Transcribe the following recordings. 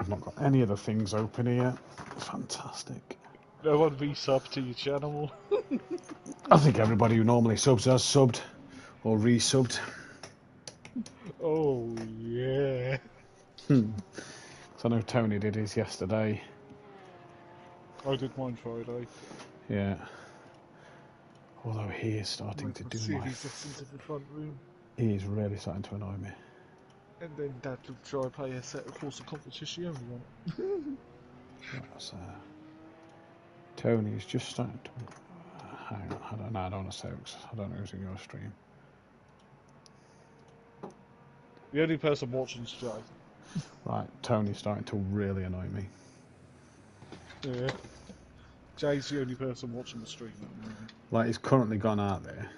I've not got any other things open here. Fantastic. No one resub to your channel. I think everybody who normally subs has subbed or resubbed. Oh yeah. So I know Tony did his yesterday. I did mine Friday. Yeah. Although he is starting to do my... into the front room. He is really starting to annoy me. And then Dad will try and play a set of Corsa Competizione on it. That's, Tony is just starting to... hang on, I don't want to say it because I don't know who's in your stream. The only person watching is Jay. Right, Tony's starting to really annoy me. Yeah. Jay's the only person watching the stream at the moment. Like, he's currently gone out there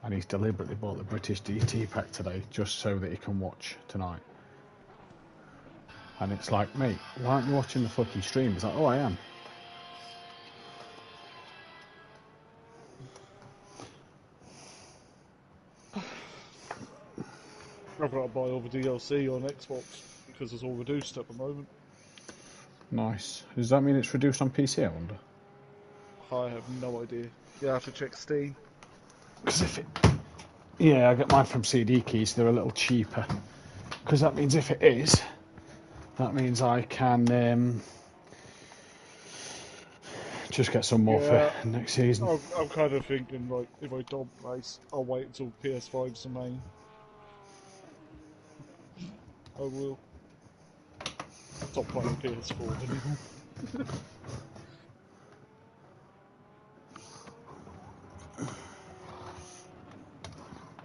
and he's deliberately bought the British DT pack today just so that he can watch tonight. And it's like, mate, why aren't you watching the fucking stream? He's like, oh, I am. I've got to buy all the DLC on Xbox because it's all reduced at the moment. Nice. Does that mean it's reduced on PC, I wonder? I have no idea. You have to check Steam. Because if it... Yeah, I get mine from CD Keys. They're a little cheaper. Because that means if it is, that means I can just get some more for next season. I'm kind of thinking, like, if I don't place, I'll wait until PS5's the main. I will. Stop playing PS4 anymore.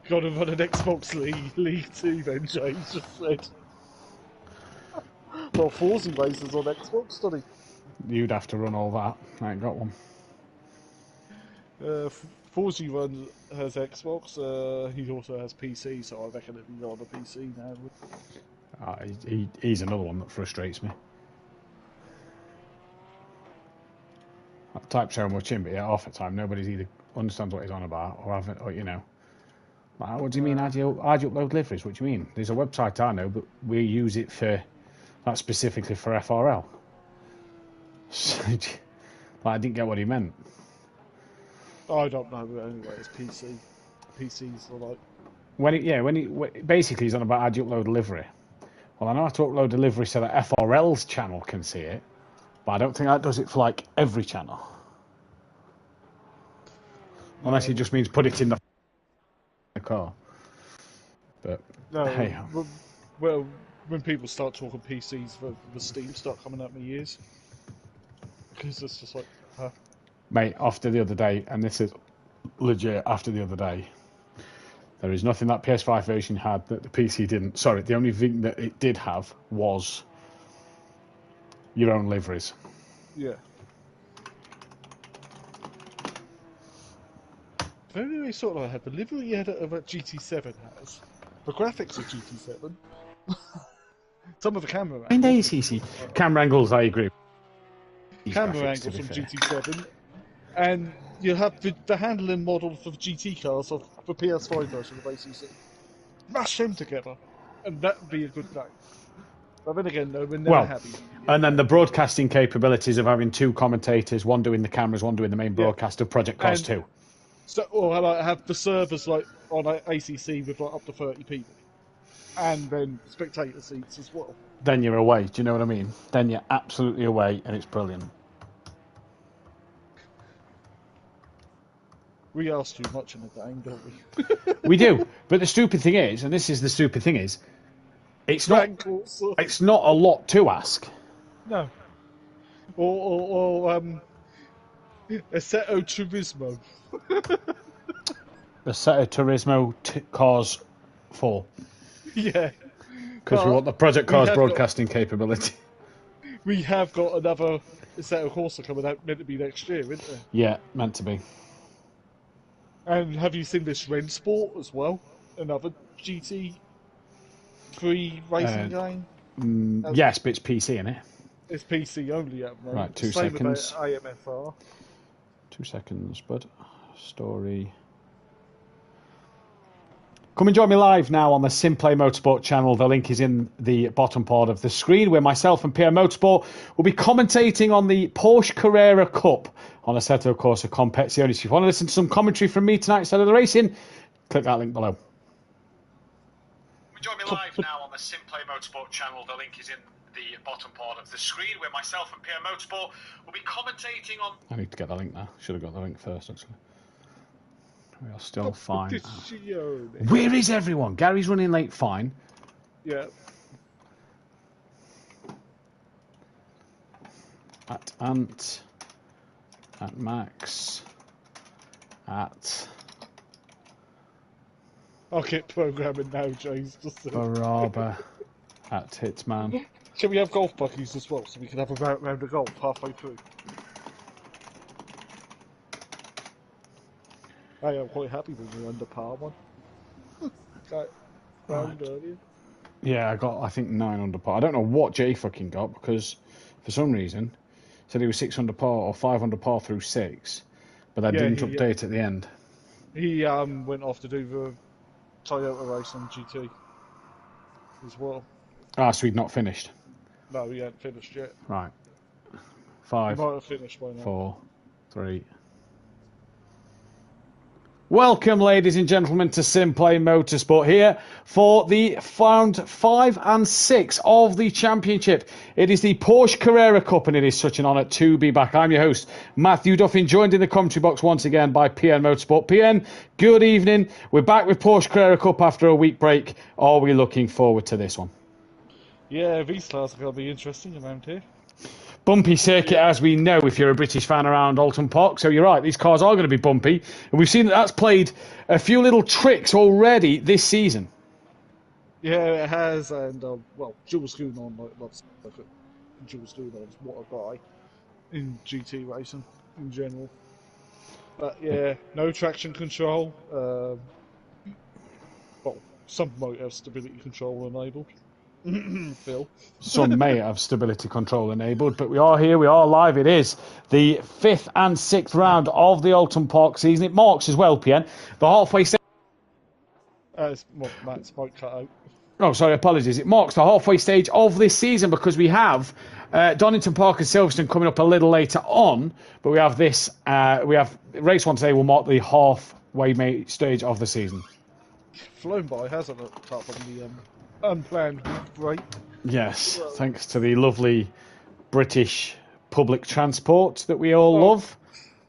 Gotta run an Xbox League 2 then, James just said. Well, Forza races on Xbox, doesn't he? You'd have to run all that. I ain't got one. Forza has Xbox, he also has PC, so I reckon it'd be on the PC now. He's another one that frustrates me. I type so much in, but yeah, half the time nobody's either understands what he's on about or haven't, or you know. Like, what do you mean? How do you upload liveries? What do you mean? There's a website I know, but we use it for that specifically for FRL. So, like, I didn't get what he meant. I don't know, but anyway, it's PC. PCs are like... Basically he's on about how do you upload a livery. Well, I know how to upload a livery so that FRL's channel can see it, but I don't think that does it for, like, every channel. Unless it just means put it in the car. But, no, hey. Well, when people start talking PCs, the Steam start coming at me ears. Because it's just like, huh? Mate, after the other day, and this is legit, after the other day, there is nothing that PS5 version had that the PC didn't. Sorry, the only thing that it did have was your own liveries. Yeah. The only way sort of had the livery you had of a GT7 has. The graphics of GT7. Some of the camera angles. I mean, ACC. Camera angles, I agree. Camera angles from GT7. And you have the handling model for the GT cars of the PS5 version of ACC. Mash them together, and that would be a good thing. But then again, no, we're never happy. And then the broadcasting capabilities of having two commentators, one doing the cameras, one doing the main broadcast of Project Cars 2. So, or like have the servers like on ACC with like up to 30 people, and then spectator seats as well. Then you're away. Do you know what I mean? Then you're absolutely away, and it's brilliant. We ask too much in the game, don't we? We do, but the stupid thing is, and this is the stupid thing is, it's not a lot to ask. No. Or Assetto Turismo. Assetto Turismo Cars 4. Yeah. Because we want the Project Cars broadcasting capability. We have got another Assetto Corsa coming out, meant to be next year, isn't there? Yeah, meant to be. And have you seen this Ren Sport as well? Another GT3 racing game? Yes, but it's PC, isn't it? It's PC only at the moment. Right, 2 Same seconds. With AMFR. 2 seconds, bud. Story. Come and join me live now on the SimPlay Motorsport channel. The link is in the bottom part of the screen, where myself and Pierre Motorsport will be commentating on the Porsche Carrera Cup on Assetto Corsa Competizione. If you want to listen to some commentary from me tonight instead of the racing, click that link below. Join me live now on the SimPlay Motorsport channel. The link is in the bottom part of the screen, where myself and Pierre Motorsport will be commentating on... I need to get the link now. Should have got the link first, actually. We are still fine. Where is everyone? Gary's running late, fine. Yeah. At Ant. At Max. At... I'll get programming now, James. Baraba. At Hitman. Shall we have golf buggies as well, so we can have a round of golf halfway through? I am quite happy with the under par one. Got round earlier. Yeah, I got, I think, 9 under par. I don't know what Jay fucking got, because for some reason said he was 6 under par or 5 under par through 6, but that didn't update at the end. He went off to do the Toyota race on GT as well. Ah, so he'd not finished. No, he hadn't finished yet. Right. 5, he might have finished by now. 4, 3. Welcome, ladies and gentlemen, to SimPlay Motorsport here for the round 5 and 6 of the championship. It is the Porsche Carrera Cup, and it is such an honour to be back. I'm your host, Matthew Duffin, joined in the commentary box once again by PN Motorsport. PN, good evening. We're back with Porsche Carrera Cup after a week break. Are we looking forward to this one? Yeah, these cars are going to be interesting around here. Bumpy circuit, as we know, if you're a British fan around Alton Park. So you're right, these cars are going to be bumpy. And we've seen that that's played a few little tricks already this season. Yeah, it has. And, well, Jules Gounon loves it. Jules Gounon's what a guy in GT racing in general. But, yeah, no traction control. Well, some might have stability control enabled. Phil. Some may have stability control enabled, but we are here, we are live. It is the 5th and 6th round of the Alton Park season. It marks as well, PN, the halfway stage. Matt's might cut out. Oh, sorry, apologies. It marks the halfway stage of this season, because we have Donington Park and Silverstone coming up a little later on, but we have this, we have race 1 today will mark the halfway stage of the season. Flown by, hasn't it, apart from the unplanned break. Yes, thanks to the lovely British public transport that we all love.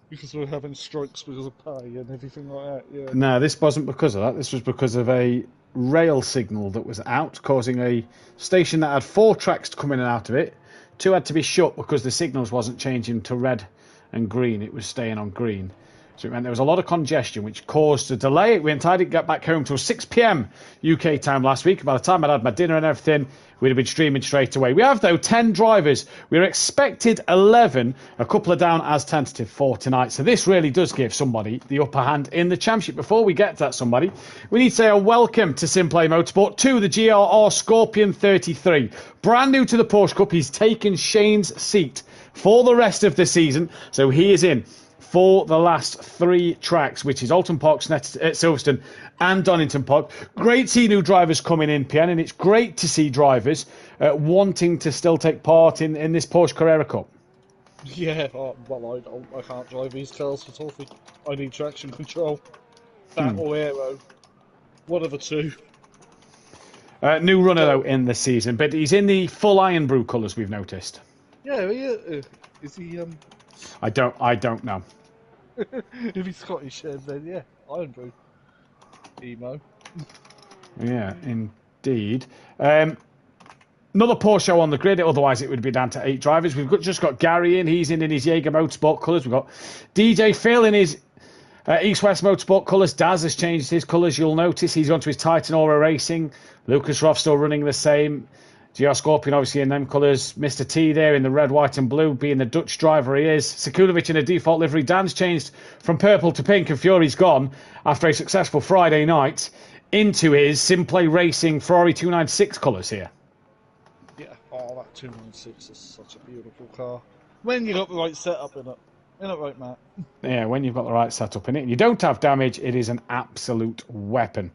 Because we're having strikes because of pay and everything like that, yeah. No, this wasn't because of that. This was because of a rail signal that was out, causing a station that had 4 tracks coming in and out of it. 2 had to be shut because the signals wasn't changing to red and green. It was staying on green. So it meant there was a lot of congestion, which caused a delay. I didn't get back home till 6 p.m. UK time last week. By the time I'd had my dinner and everything, we'd have been streaming straight away. We have, though, 10 drivers. We're expected 11, a couple are down as tentative for tonight. So this really does give somebody the upper hand in the championship. Before we get to that somebody, we need to say a welcome to SimPlay Motorsport to the GRR Scorpion 33. Brand new to the Porsche Cup. He's taken Shane's seat for the rest of the season. So he is in for the last 3 tracks, which is Alton Park, Silverstone and Donington Park. Great to see new drivers coming in, PN, and it's great to see drivers wanting to still take part in this Porsche Carrera Cup. Yeah, well, I can't drive these cars for toffee. I need traction control. That or aero. One of the two. New runner, though, in the season, but he's in the full Iron Brew colours, we've noticed. Yeah, is he... I don't know. If he's Scottish, then yeah, Iron Brew. Emo. Yeah, indeed. Another Porsche show on the grid, otherwise it would be down to 8 drivers. We've just got Gary in, he's in his Jaeger Motorsport colours. We've got DJ Phil in his East West Motorsport colours. Daz has changed his colours, you'll notice. He's gone to his Titan Aura Racing. Lucas Roth still running the same. GR Scorpion obviously in them colours. Mr. T there in the red, white and blue, being the Dutch driver he is. Sekulovic in a default livery. Dan's changed from purple to pink, and Fury's gone after a successful Friday night into his SimPlay Racing Ferrari 296 colours here. Yeah, that 296 is such a beautiful car. When you got the right setup in it. Isn't it right, Matt? Yeah, when you've got the right setup in it and you don't have damage, it is an absolute weapon.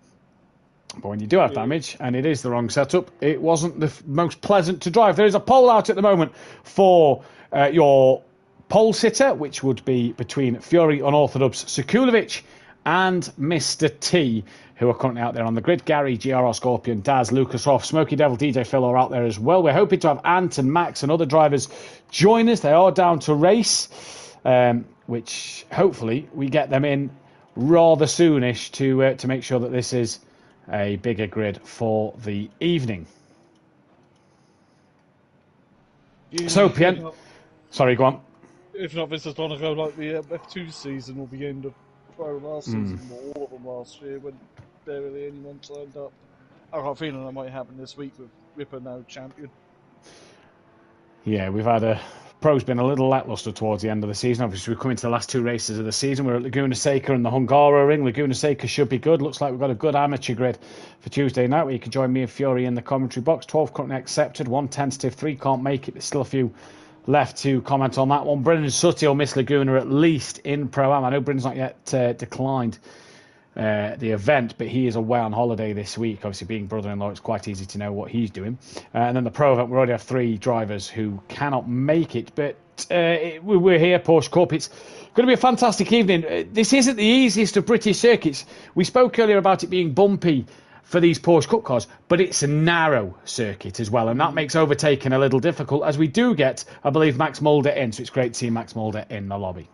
But when you do have damage, and it is the wrong setup, it wasn't the most pleasant to drive. There is a poll out at the moment for your pole sitter, which would be between Fury, Unorthodox, Sekulovic, and Mr. T, who are currently out there on the grid. Gary, GRR Scorpion, Daz, Lucas Roth, Smoky Devil, DJ Phil are out there as well. We're hoping to have Ant and Max and other drivers join us. They are down to race, which hopefully we get them in rather soonish to make sure that this is a bigger grid for the evening. So, Pien... Sorry, go on. If not, this is going to go like the F2 season or the end of Pro last season, or all of them last year, when barely anyone signed up. I got a feeling that might happen this week with Ripper now champion. Yeah, we've had Pro's been a little lacklustre towards the end of the season. Obviously, we're coming to the last two races of the season. We're at Laguna Seca and the Hungaroring. Laguna Seca should be good. Looks like we've got a good amateur grid for Tuesday night, where you can join me and Fury in the commentary box. 12 currently accepted, 1 tentative, 3 can't make it. There's still a few left to comment on that one. Brendan Sutty will miss Laguna at least in Pro-Am. I know Brendan's not yet declined the event, but he is away on holiday this week. Obviously, being brother-in-law, it's quite easy to know what he's doing. And then the Pro event, we already have 3 drivers who cannot make it, but we're here, Porsche Cup. It's going to be a fantastic evening. This isn't the easiest of British circuits. We spoke earlier about it being bumpy for these Porsche Cup cars, but it's a narrow circuit as well, and that makes overtaking a little difficult, as we do get, I believe, Max Mulder in, so it's great to see Max Mulder in the lobby.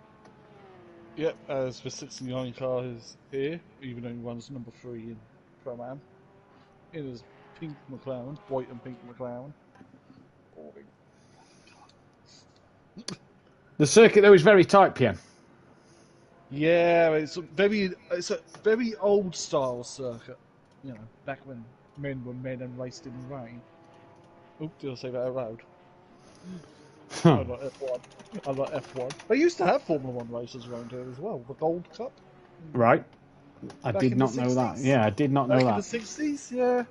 Yep, as the 69 car is here, even though he runs number 3 in Pro-Am. In his pink McLaren, white and pink McLaren. The circuit, though, is very tight, Pien. Yeah, it's a very old style circuit. You know, back when men were men and raced in the rain. Oop, did I say that out loud? I like F1. I like F1. They used to have Formula 1 races around here as well. The Gold Cup. Right. I did not know that. Yeah, I did not know that. Back in the 60s, yeah.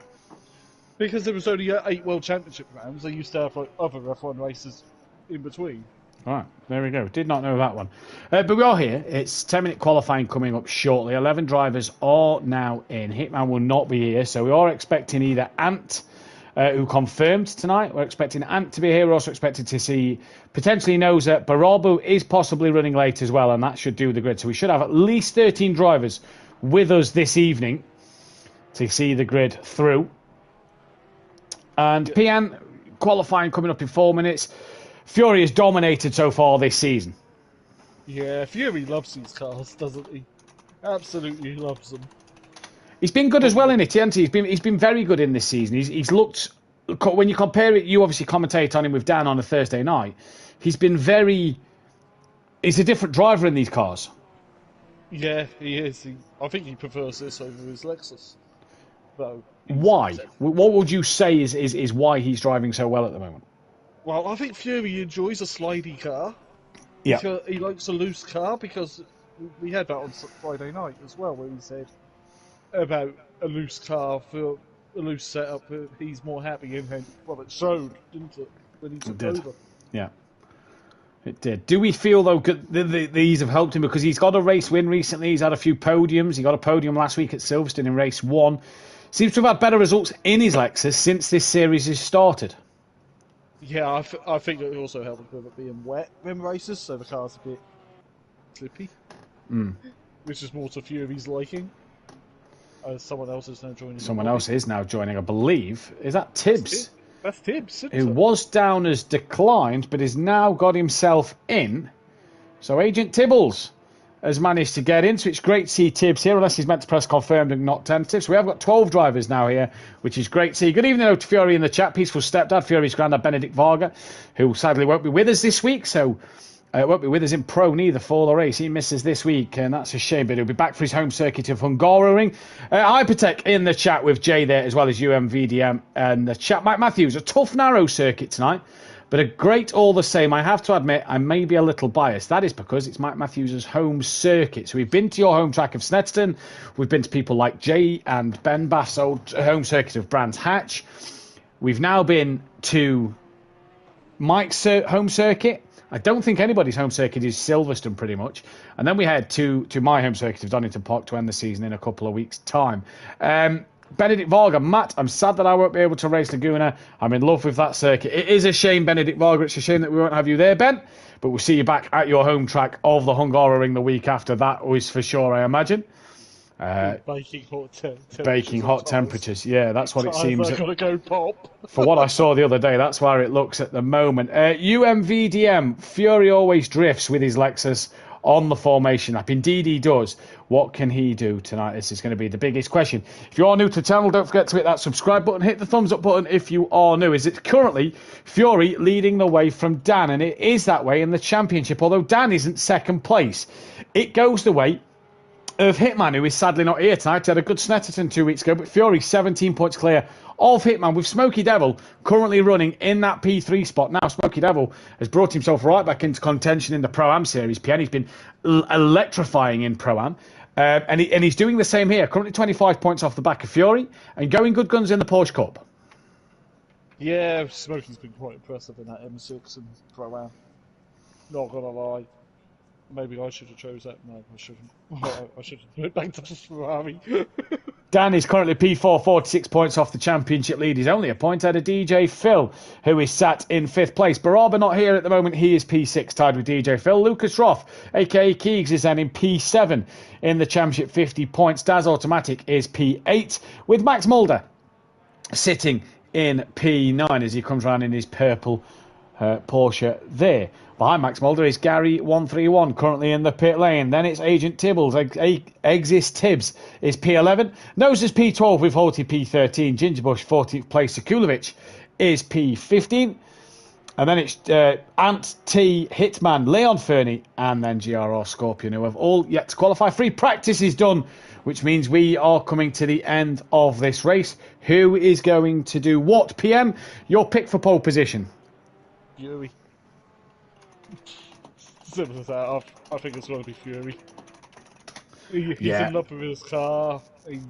Because there was only 8 World Championship rounds, they used to have like other F1 races in between. Right, there we go. Did not know that one. But we are here. It's 10-minute qualifying coming up shortly. 11 drivers are now in. Hitman will not be here, so we are expecting either Ant, who confirmed tonight. We're expecting Ant to be here. We're also expected to see, potentially knows that Barabu is possibly running late as well, and that should do the grid. So we should have at least 13 drivers with us this evening to see the grid through. And PN qualifying coming up in 4 minutes. Fury has dominated so far this season. Yeah, Fury loves these cars, doesn't he? Absolutely loves them. He's been good as well in it, hasn't he? He's been very good in this season. He's looked, when you compare it, you obviously commentate on him with Dan on a Thursday night. He's a different driver in these cars. Yeah, he is. I think he prefers this over his Lexus. Though. Why? What would you say is why he's driving so well at the moment? Well, I think Fury enjoys a slidey car. Yeah. He likes a loose car, because we had that on Friday night as well, where he said about a loose car for a loose setup. He's more happy in, well, it showed, didn't it, when he took over? Yeah. It did. Do we feel, though, these have helped him? Because he's got a race win recently. He's had a few podiums. He got a podium last week at Silverstone in race 1. Seems to have had better results in his Lexus since this series has started. Yeah, I think it also helped with it being wet in races, so the car's a bit slippy. Which is more to Fury's liking. Someone else is now joining. Someone else is now joining, I believe. Is that Tibbs? That's Tibbs. Who was down as declined, but has now got himself in. So Agent Tibbles has managed to get in, so it's great to see Tibbs here, unless he's meant to press confirmed and not tentative. So we have got 12 drivers now here, which is great to see. Good evening to Fury in the chat. Peaceful stepdad, Fury's granddad, Benedict Varga, who sadly won't be with us this week, so won't be with us in Pro neither for the race. He misses this week, and that's a shame, but he'll be back for his home circuit of Hungaroring. Hypertech in the chat with Jay there, as well as UMVDM and the chat. Mike Matthews, a tough, narrow circuit tonight, but a great all the same. I have to admit, I may be a little biased. That is because it's Mike Matthews' home circuit. So we've been to your home track of Snetterton. We've been to people like Jay and Ben Bath's old home circuit of Brands Hatch. We've now been to Mike's home circuit. I don't think anybody's home circuit is Silverstone, pretty much. And then we head to my home circuit of Donington Park to end the season in a couple of weeks' time. Benedict Varga, Matt, I'm sad that I won't be able to race Laguna. I'm in love with that circuit. It is a shame, Benedict Varga. It's a shame that we won't have you there, Ben. But we'll see you back at your home track of the Hungaroring the week after. That was for sure, I imagine. Baking hot temperatures. Yeah, that's what it seems. I've got to go pop. For what I saw the other day, that's where it looks at the moment. UMVDM, Fury always drifts with his Lexus on the formation app. Indeed he does. What can he do tonight? This is going to be the biggest question. If you are new to the channel, don't forget to hit that subscribe button. Hit the thumbs up button if you are new. It's currently Fury leading the way from Dan, and it is that way in the championship, although Dan isn't second place. It goes the way of Hitman, who is sadly not here tonight. He had a good Snetterton 2 weeks ago, but Fury 17 points clear of Hitman, with Smokey Devil currently running in that P3 spot. Now Smokey Devil has brought himself right back into contention in the Pro-Am series. PN, he's been electrifying in Pro-Am, and he's doing the same here. Currently 25 points off the back of Fury and going good guns in the Porsche Cup. Yeah, Smokey's been quite impressive in that M6 and Pro-Am. Not gonna lie. Maybe I should have chose that. No, I shouldn't. I should have went back to the Ferrari. Dan is currently P4, 46 points off the championship lead. He's only a point ahead of DJ Phil, who is sat in 5th place. Baraba not here at the moment. He is P6, tied with DJ Phil. Lucas Roth, a.k.a. Keegs, is then in P7 in the championship, 50 points. Daz Automatic is P8, with Max Mulder sitting in P9 as he comes round in his purple Porsche there. Behind Max Mulder is Gary131, currently in the pit lane. Then it's Agent Tibbles. Exist Tibbs is P11. Nose is P12 with Horty P13. Gingerbush, 14th place. Sekulovic is P15. And then it's Ant T, Hitman, Leon Fernie, and then GRR Scorpion, who have all yet to qualify. Free practice is done, which means we are coming to the end of this race. Who is going to do what? PM, your pick for pole position. Fury. Simple as that. I think it's going to be Fury. He's in love with his car. He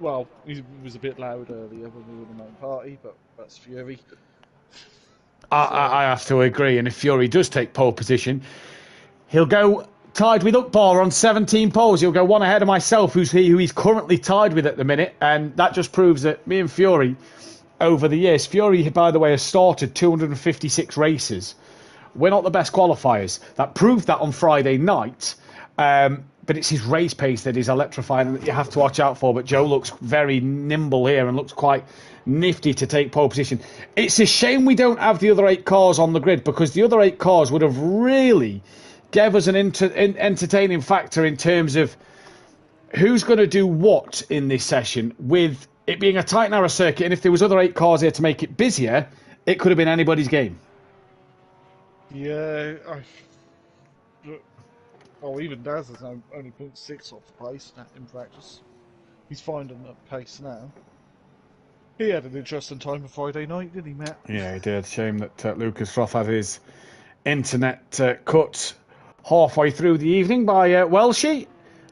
was a bit loud earlier when we were in the main party, but that's Fury. I have to agree, and if Fury does take pole position, he'll go tied with Ukbar on 17 poles. He'll go one ahead of myself, who he's currently tied with at the minute, and that just proves that me and Fury, over the years, Fury, by the way, has started 256 races. We're not the best qualifiers. That proved that on Friday night, but it's his race pace that is electrifying and that you have to watch out for. But Joe looks very nimble here and looks quite nifty to take pole position. It's a shame we don't have the other 8 cars on the grid, because the other 8 cars would have really gave us an entertaining factor in terms of who's going to do what in this session, with it being a tight, narrow circuit. And if there was other 8 cars here to make it busier, it could have been anybody's game. Yeah, even Daz is now only 0.6 off the pace in practice. He's finding that pace now. He had an interesting time on Friday night, didn't he, Matt? Yeah, he did. Shame that Lucas Roth had his internet cut halfway through the evening by Welshie,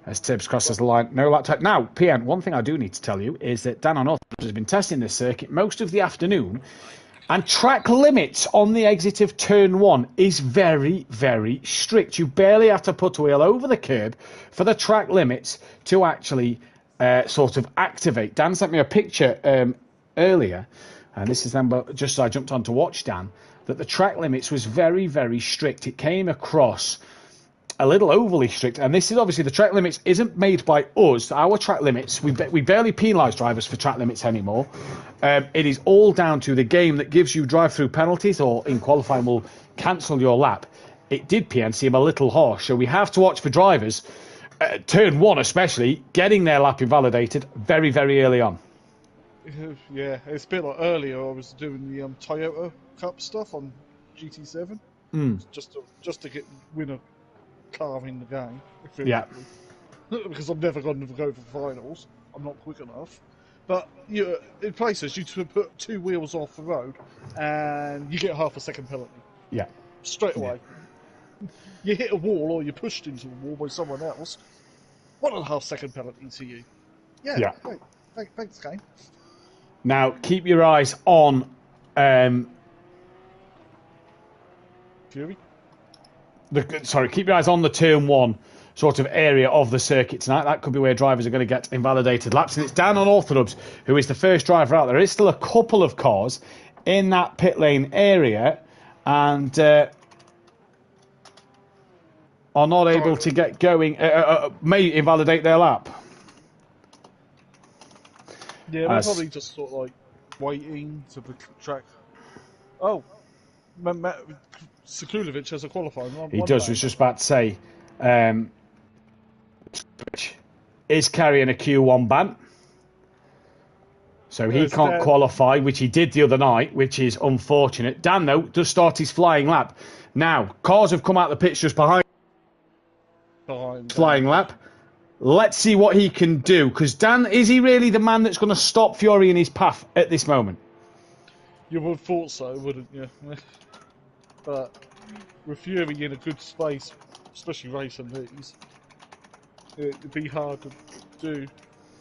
as Tibbs crosses the line. No laptop. Now, PN, one thing I do need to tell you is that Dan O'North has been testing this circuit most of the afternoon, and track limits on the exit of turn 1 is very, very strict. You barely have to put a wheel over the curb for the track limits to actually sort of activate. Dan sent me a picture earlier, and this is then just as I jumped on to watch Dan, that the track limits was very, very strict. It came across a little overly strict, and this is obviously, the track limits isn't made by us. Our track limits, we barely penalise drivers for track limits anymore. It is all down to the game that gives you drive-through penalties, or in qualifying will cancel your lap. It did, PN, seem a little harsh, so we have to watch for drivers, turn 1 especially, getting their lap invalidated very, very early on. Yeah, it's a bit like earlier I was doing the Toyota Cup stuff on GT7, just to win a car in the game. Yeah. Because I'm never going to go for finals. I'm not quick enough. But in places, you put 2 wheels off the road and you get half a second penalty. Yeah. Straight away. Yeah. You hit a wall or you're pushed into a wall by someone else. 1.5 second penalty to you. Yeah. Thanks, game. Now, keep your eyes on Fury? keep your eyes on the turn 1 sort of area of the circuit tonight. That could be where drivers are going to get invalidated laps. And it's Dan on Orthodubs, who is the first driver out. There is still a couple of cars in that pit lane area, and are not able to get going, may invalidate their lap. Yeah, they're probably just sort of like waiting to the track. Oh, Sekulovic has a qualifying. He does. I was just about to say, is carrying a Q1 ban, so he can't qualify, which he did the other night, which is unfortunate. Dan, though, does start his flying lap. Now, cars have come out the pits just behind flying lap. Let's see what he can do, because Dan, is he really the man that's going to stop Fiori in his path at this moment? You would have thought so, wouldn't you? But with Fury in a good space, especially racing these, it'd be hard to do.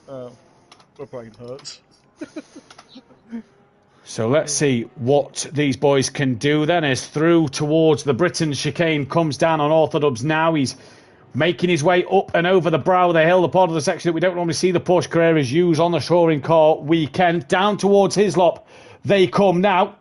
My brain hurts. So let's see what these boys can do then, as through towards the Britain chicane comes down on Orthodubs now. He's making his way up and over the brow of the hill, the part of the section that we don't normally see the Porsche Carreras use on the Shoring Car weekend. Down towards Hislop they come now.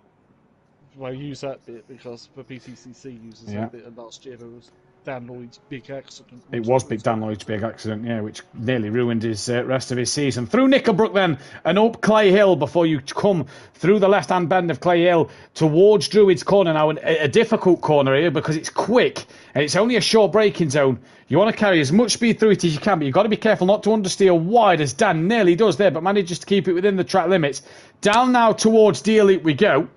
Well, I use that bit because the PTCC uses that bit, and last year there was Dan Lloyd's big accident. It was Dan Lloyd's big accident, yeah, which nearly ruined his rest of his season. Through Nickelbrook then, and up Clay Hill before you come through the left-hand bend of Clay Hill towards Druids Corner. Now, a difficult corner here because it's quick and it's only a short braking zone. You want to carry as much speed through it as you can, but you've got to be careful not to understeer wide, as Dan nearly does there, but manages to keep it within the track limits. Down now towards D Elite we go.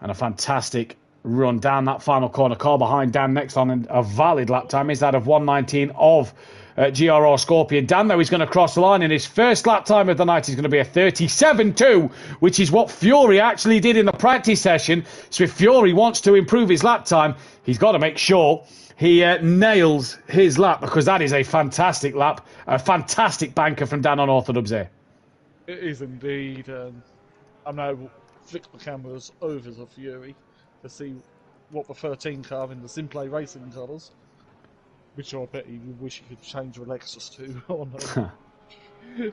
And a fantastic run down that final corner. Car behind Dan next on a valid lap time is that of 1:19 of GRR Scorpion. Dan, though, is going to cross the line, and his first lap time of the night is going to be a 37.2, which is what Fury actually did in the practice session. So if Fury wants to improve his lap time, he's got to make sure he nails his lap, because that is a fantastic lap, a fantastic banker from Dan on Orthodubs there. It is indeed. I'm now flick my cameras over the Fury to see what the 13 car in the SimPlay Racing colours, which I bet he would wish he could change the Lexus to. Oh, no.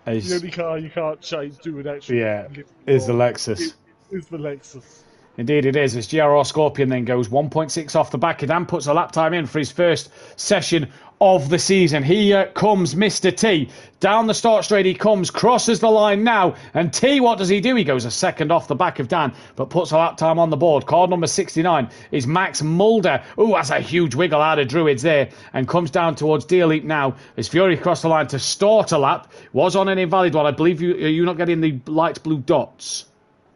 The only car you can't change, do an actual... Yeah, is the Lexus. Is the Lexus. Indeed it is, as GRR Scorpion then goes 1.6 off the back of Dan, puts a lap time in for his first session of the season. Here comes Mr. T. Down the start straight he comes, crosses the line now, and T, what does he do? He goes a second off the back of Dan, but puts a lap time on the board. Car number 69 is Max Mulder. Ooh, that's a huge wiggle out of Druids there, and comes down towards D Elite now, as Fury crossed the line to start a lap. Was on an invalid one. I believe you're not getting the light blue dots.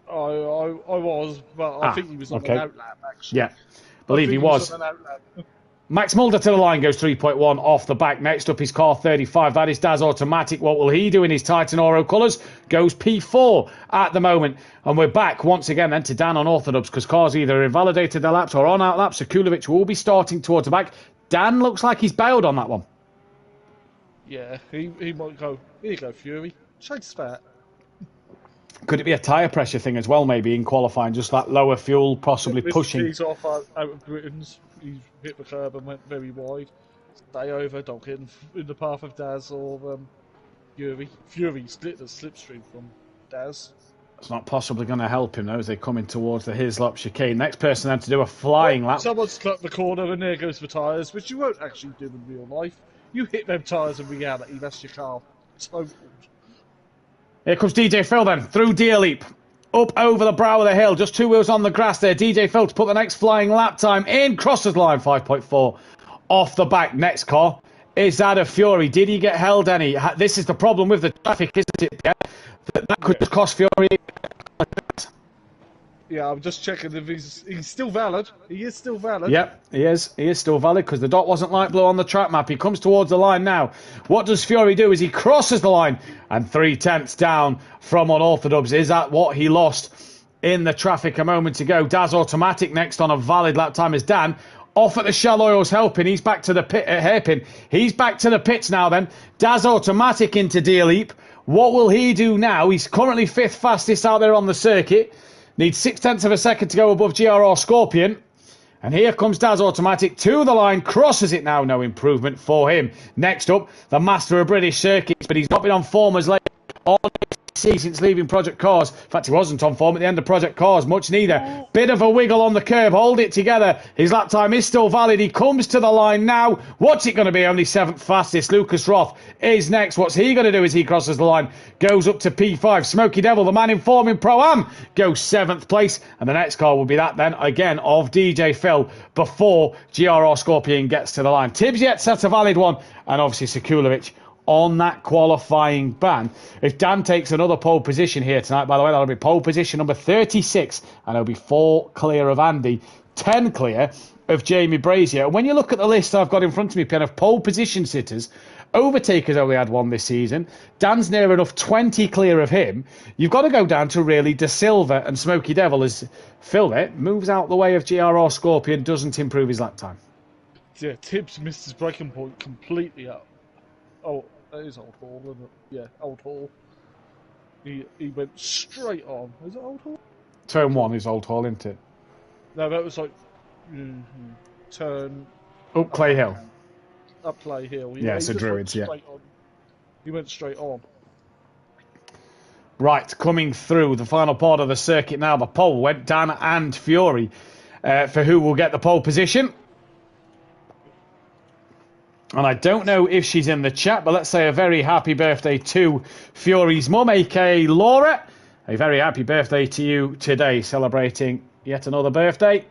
I was, but I think he was on an outlap, actually. Yeah, believe he was. Max Mulder to the line goes 3.1 off the back. Next up is car 35. That is Daz Automatic. What will he do in his Titan Oro colours? Goes P4 at the moment. And we're back once again then to Dan on Orthodubs, because cars either invalidated their laps or on out laps. Sekulovic will be starting towards the back. Dan looks like he's bailed on that one. Yeah, he might go, here you go, Fury. Chase that. Could it be a tyre pressure thing as well, maybe, in qualifying? Just that lower fuel possibly pushing. He's off out of Britain's. He hit the curb and went very wide. Stay over, don't get in the path of Daz or Fury. Fury split the slipstream from Daz. It's not possibly going to help him, though, as they come in towards the Hislop chicane. Next person then to do a flying lap. Someone's cut the corner and there goes the tyres, which you won't actually do in real life. You hit them tyres in reality, that's your car. Total. Here comes DJ Phil then, through Deer Leap. Up over the brow of the hill, just two wheels on the grass there. DJ Phil to put the next flying lap time in. Crosses line, 5.4 off the back. Next car is that of Fury. Did he get held any? This is the problem with the traffic, isn't it? Yeah? That could just cost Fury. Yeah, I'm just checking if he's still valid. He is still valid. Yep, he is. He is still valid because the dot wasn't light blue on the track map. He comes towards the line now. What does Fury do? Is he crosses the line and 3/10 down from unorthodox. Is that what he lost in the traffic a moment ago? Daz Automatic next on a valid lap time is Dan. Off at the Shell Oils helping. He's back to the pit, hairpin. He's back to the pits now then. Daz Automatic into Deer Leap. What will he do now? He's currently 5th fastest out there on the circuit. Needs 0.6 of a second to go above GRR Scorpion. And here comes Daz Automatic to the line, crosses it now, no improvement for him. Next up, the master of British circuits, but he's not been on form as late on since leaving Project Cars. In fact, he wasn't on form at the end of Project Cars, much neither. Bit of a wiggle on the curb, hold it together. His lap time is still valid. He comes to the line now. What's it going to be? Only 7th fastest. Lucas Roth is next. What's he going to do as he crosses the line? Goes up to P5. Smokey Devil, the man in form in Pro-Am, goes 7th place. And the next car will be that then, again, of DJ Phil before GRR Scorpion gets to the line. Tibbs yet set a valid one. And obviously Sekulovic on that qualifying ban. If Dan takes another pole position here tonight, by the way, that'll be pole position number 36, and it'll be 4 clear of Andy, 10 clear of Jamie Brazier. When you look at the list I've got in front of me, Pen, of pole position sitters, Overtaker's only had one this season. Dan's near enough 20 clear of him. You've got to go down to really De Silva and Smokey Devil as Phil it moves out the way of GRR Scorpion, doesn't improve his lap time. Yeah, Tibbs missed his braking point completely out. Oh, that is Old Hall, isn't it? Yeah, Old Hall. He went straight on. Is it Old Hall? Turn 1 is Old Hall, isn't it? No, that was like turn up Clay Hill. Up Clay Hill. Yeah, so Druids, yeah. He went straight on. Right, coming through the final part of the circuit now. The pole went Dan and Fury for who will get the pole position. And I don't know if she's in the chat, but let's say a very happy birthday to Fury's mum, a.k.a. Laura. A very happy birthday to you today, celebrating yet another birthday.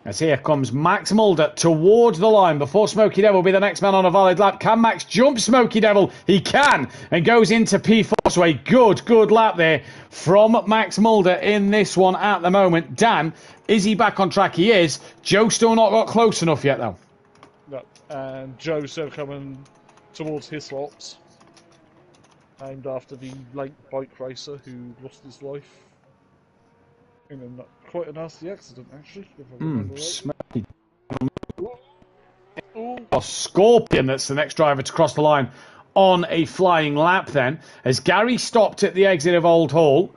As here comes Max Mulder towards the line before Smokey Devil will be the next man on a valid lap. Can Max jump Smokey Devil? He can, and goes into P4. So a good lap there from Max Mulder in this one at the moment. Dan, is he back on track? He is. Joe still not got close enough yet, though. No, and Joe's still coming towards his slots. Named after the late bike racer who lost his life in quite a nasty accident, actually. If I remember right. Scorpion, that's the next driver to cross the line on a flying lap then, as Gary stopped at the exit of Old Hall.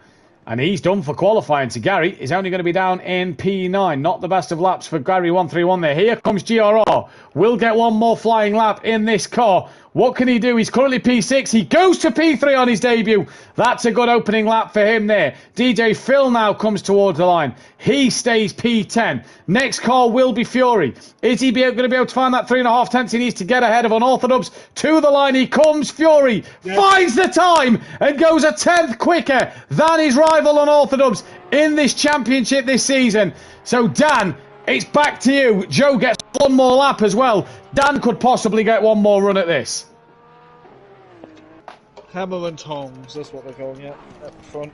And he's done for qualifying. To Gary is only going to be down in P9. Not the best of laps for Gary 131 there. Here comes GRR. Will get one more flying lap in this car. What can he do? He's currently P6. He goes to P3 on his debut. That's a good opening lap for him there. DJ Phil now comes towards the line. He stays P10. Next car will be Fury. Is he going to be able to find that 3.5 tenths he needs to get ahead of Unorthodox? To the line he comes. Fury finds the time and goes a 10th quicker than his rival Unorthodox in this championship this season. So Dan, it's back to you. Joe gets one more lap as well. Dan could possibly get one more run at this. Hammer and tongs, that's what they're going at the front.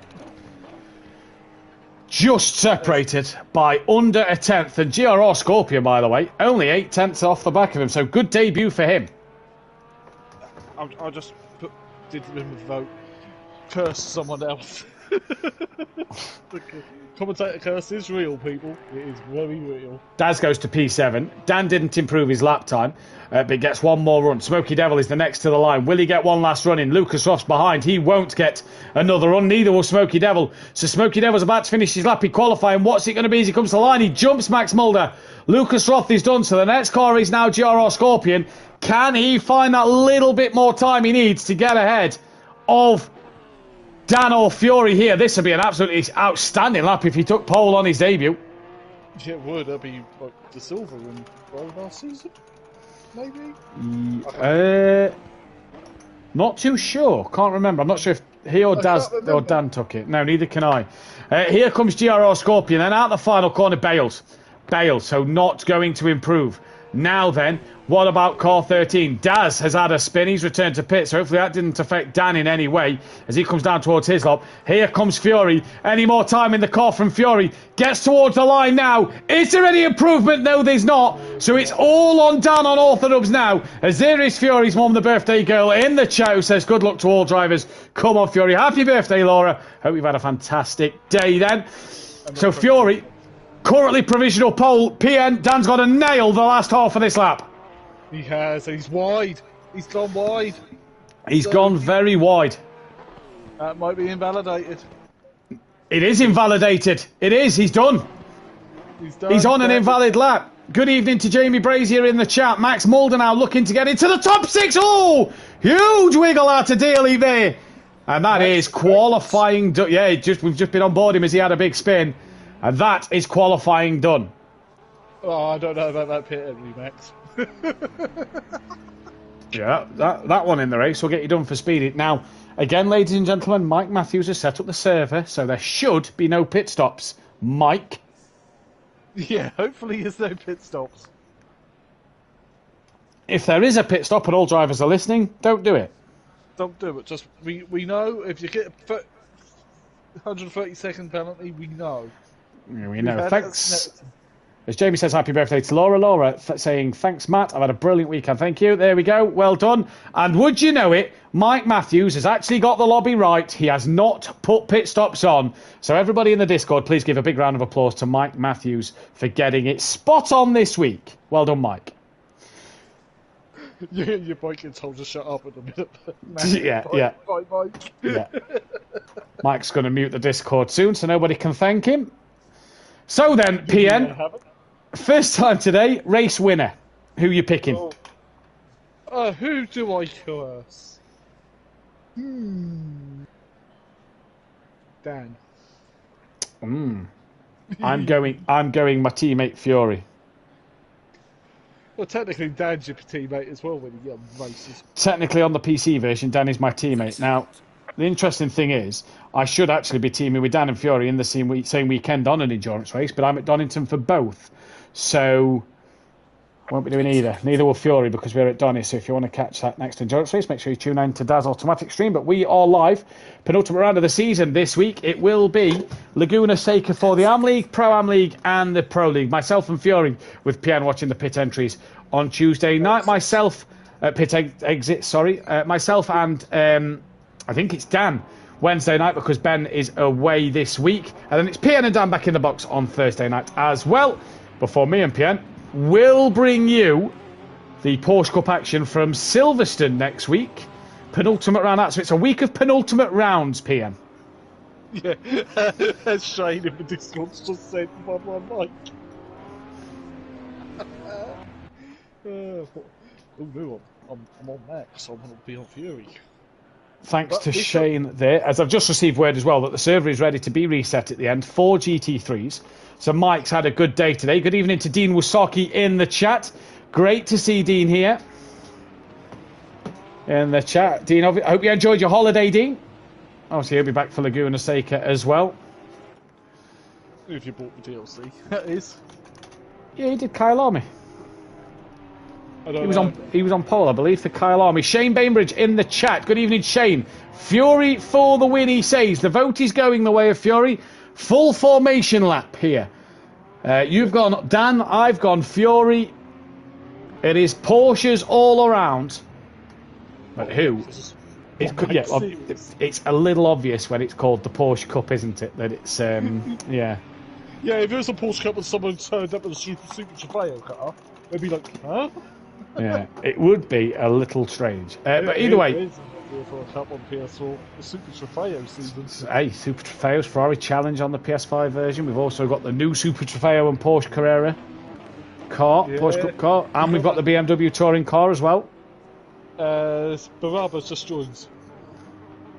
Just separated by under a tenth. And GRR Scorpion, by the way, only 8 tenths off the back of him. So good debut for him. I just did him a vote. Curse someone else. The commentator curse is real, people. It is very real. Daz goes to P7. Dan didn't improve his lap time, but gets one more run. Smokey Devil is the next to the line. Will he get one last run in? Lucas Roth's behind. He won't get another run. Neither will Smokey Devil. So Smokey Devil's about to finish his lap. He qualifying. What's it going to be as he comes to the line? He jumps Max Mulder. Lucas Roth is done. So the next car is now GRR Scorpion. Can he find that little bit more time he needs to get ahead of Dan or Fury here? This would be an absolutely outstanding lap if he took pole on his debut. Yeah, it would. That'd be like De Silva in last season, maybe? Not too sure. Can't remember. I'm not sure if he or Daz or Dan took it. No, neither can I. Here comes GRR Scorpion. Then out the final corner, Bales. So not going to improve. Now then, what about car 13? Daz has had a spin. He's returned to pit, so hopefully that didn't affect Dan in any way as he comes down towards his lap. Here comes Fury. Any more time in the car from Fury? Gets towards the line now. Is there any improvement? No, there's not. So it's all on Dan on Orthodubs now, as there is Fury's mum, the birthday girl, in the chat, who says good luck to all drivers. Come on, Fury. Happy birthday, Laura. Hope you've had a fantastic day then. So Fury, currently provisional pole. PN, Dan's got to nail the last half of this lap. He has. He's wide. He's gone wide. He's gone very wide. That might be invalidated. It is invalidated. It is. He's done. He's on an invalid lap. Good evening to Jamie Brazier in the chat. Max Mulder now looking to get into the top 6. Oh, huge wiggle out of Daly there. And that is qualifying done. Yeah, we've just been on board him as he had a big spin. And that is qualifying done. Oh, I don't know about that pit entry, Max. Yeah, that one in the race will get you done for speed. Now, again, ladies and gentlemen, Mike Matthews has set up the server, so there should be no pit stops. Mike? Yeah, hopefully there's no pit stops. If there is a pit stop and all drivers are listening, don't do it. Don't do it. Just we know if you get a 130-second penalty, we know. Yeah, we know. Thanks. As Jamie says, happy birthday to Laura. Laura saying, thanks, Matt. I've had a brilliant weekend. Thank you. There we go. Well done. And would you know it, Mike Matthews has actually got the lobby right. He has not put pit stops on. So everybody in the Discord, please give a big round of applause to Mike Matthews for getting it spot on this week. Well done, Mike. Your bike gets told to shut up in a minute. Yeah. Mike. Yeah. Mike's going to mute the Discord soon so nobody can thank him. So then, PN, first time today, race winner. Who you picking? Who do I curse? Dan. I'm going my teammate Fury. Well, technically, Dan's your teammate as well when you get races. Technically, on the PC version, Dan is my teammate. Now, the interesting thing is, I should actually be teaming with Dan and Fury in the same weekend on an endurance race, but I'm at Donington for both. So, won't be doing either. Neither will Fury because we're at Donny. So if you want to catch that next endurance race, make sure you tune in to Dad's Automatic Stream. But we are live. Penultimate round of the season this week. It will be Laguna Seca for the Am League, Pro Am League and the Pro League. Myself and Fury with PN watching the pit entries on Tuesday night. Myself and I think it's Dan Wednesday night because Ben is away this week. And then it's PN and Dan back in the box on Thursday night as well. Before me and PN will bring you the Porsche Cup action from Silverstone next week. Penultimate round out. So it's a week of penultimate rounds, PN. Yeah, as Shane in the Discord's just said, Mike. Oh no, I'm on Max, I'm going to be on Fury. Thanks to Shane there. As I've just received word as well that the server is ready to be reset at the end. 4 GT3s. So Mike's had a good day today. Good evening to Dean Wasaki in the chat. Great to see Dean here in the chat. Dean, I hope you enjoyed your holiday, Dean. Obviously, he'll be back for Laguna Seca as well. If you bought the DLC, that is. Yeah, he did Kyle Army. He was on pole, I believe, for Kyle Army. Shane Bainbridge in the chat. Good evening, Shane. Fury for the win, he says. The vote is going the way of Fury. Full formation lap here. You've gone Dan, I've gone Fury. It is Porsches all around. But who? It's a little obvious when it's called the Porsche Cup, isn't it? That it's, yeah. Yeah, if it was a Porsche Cup and someone turned up with a super Trofeo car, they'd be like, huh? Yeah, it would be a little strange. But either way. For a cup on PS4, the Super Trofeo season. Hey, Super Trofeo's Ferrari Challenge on the PS5 version. We've also got the new Super Trofeo and Porsche Carrera car, yeah. Porsche Cup car, and we've got the BMW Touring car as well. Baraba's just joined.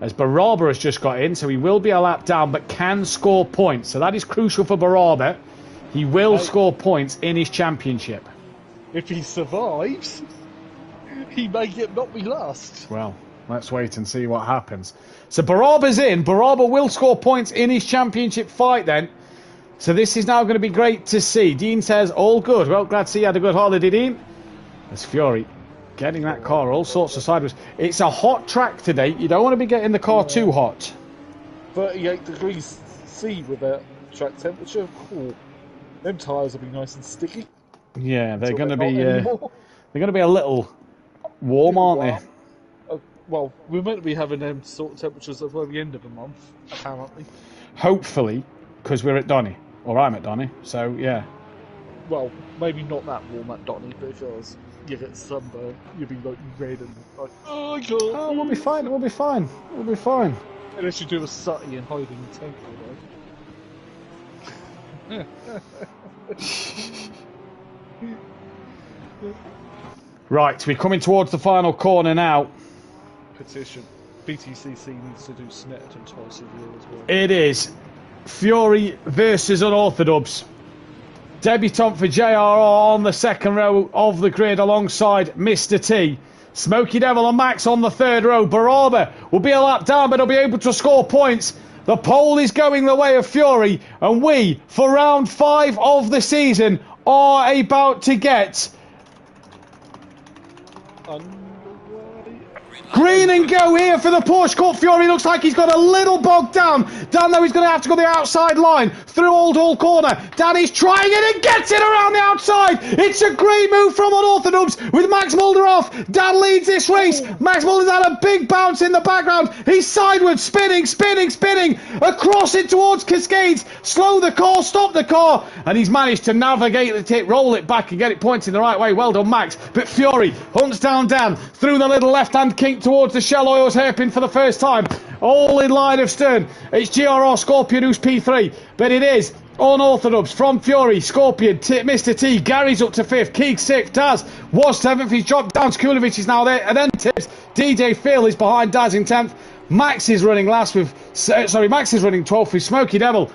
As Baraba has just got in, so he will be a lap down, but can score points. So that is crucial for Baraba. He will score points in his championship. If he survives, he may not be last. Well, let's wait and see what happens. So Baraba's in. Baraba will score points in his championship fight then. So this is now going to be great to see. Dean says, all good. Well, glad to see you had a good holiday, Dean. There's Fury getting that car all sorts of sideways. It's a hot track today. You don't want to be getting the car too hot. 38 degrees C with that track temperature. Cool. Them tyres will be nice and sticky. Yeah, they're going to be. They're going to be a little warm, aren't they? Well, we're meant to be having them sort of temperatures at the end of the month, apparently. Hopefully, because we're at Donny, or I'm at Donny. So yeah. Well, maybe not that warm at Donny, because you get sunburn, you'll be like red and like, oh, I can't. Oh, we'll be fine. We'll be fine. We'll be fine. Unless you do a sutty and hide in the tank, Right, we're coming towards the final corner now. Petition. BTCC needs to do Snetterton twice a year as well. It is Fury versus Unorthodox. Debutant for JRR on the second row of the grid alongside Mr. T. Smoky Devil and Max on the third row. Baraba will be a lap down, but he'll be able to score points. The pole is going the way of Fury, and we, for round 5 of the season, are about to get green and go here for the Porsche Cup. Fury looks like he's got a little bogged down. Dan, though, he's going to have to go the outside line through Old Hall corner. Dan is trying it and gets it around the outside. It's a great move from Unorthodox with Max Mulder off. Dan leads this race. Max Mulder's had a big bounce in the background. He's sideways, spinning across it towards Cascades. Slow the car, stop the car, and he's managed to navigate the tip, roll it back and get it pointing the right way. Well done, Max. But Fury hunts down Dan through the little left-hand kink towards the Shell Oils hairpin for the first time. All in line of stern. It's GRR Scorpion who's P3, but it is Unorthodox from Fury, Scorpion, Mr. T. Gary's up to 5th, Keeg 6th, Daz was 7th, he's dropped down, Skulovic is now there, and then Tips. DJ Phil is behind Daz in 10th. Max is running 12th with Smoky Devil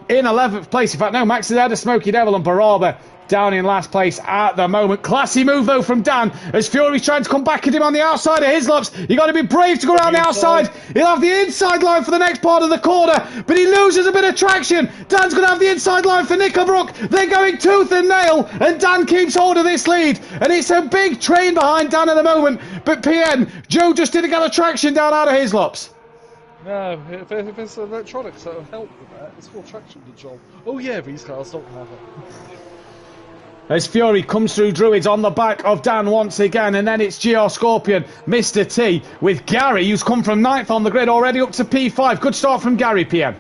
in 11th place. In fact, no, Max is ahead of Smoky Devil and Baraba down in last place at the moment. Classy move, though, from Dan as Fury's trying to come back at him on the outside of his laps. You've got to be brave to go around the outside. He'll have the inside line for the next part of the corner, but he loses a bit of traction. Dan's going to have the inside line for Nickelbrook. They're going tooth and nail, and Dan keeps hold of this lead. And it's a big train behind Dan at the moment, but PN, Joe just didn't get the traction down out of his laps. No, if it's electronics that'll help with that, it's full traction control. Oh yeah, these cars don't have it. As Fury comes through Druids on the back of Dan once again, and then it's GR Scorpion, Mr. T, with Gary, who's come from 9th on the grid, already up to P5. Good start from Gary, PM.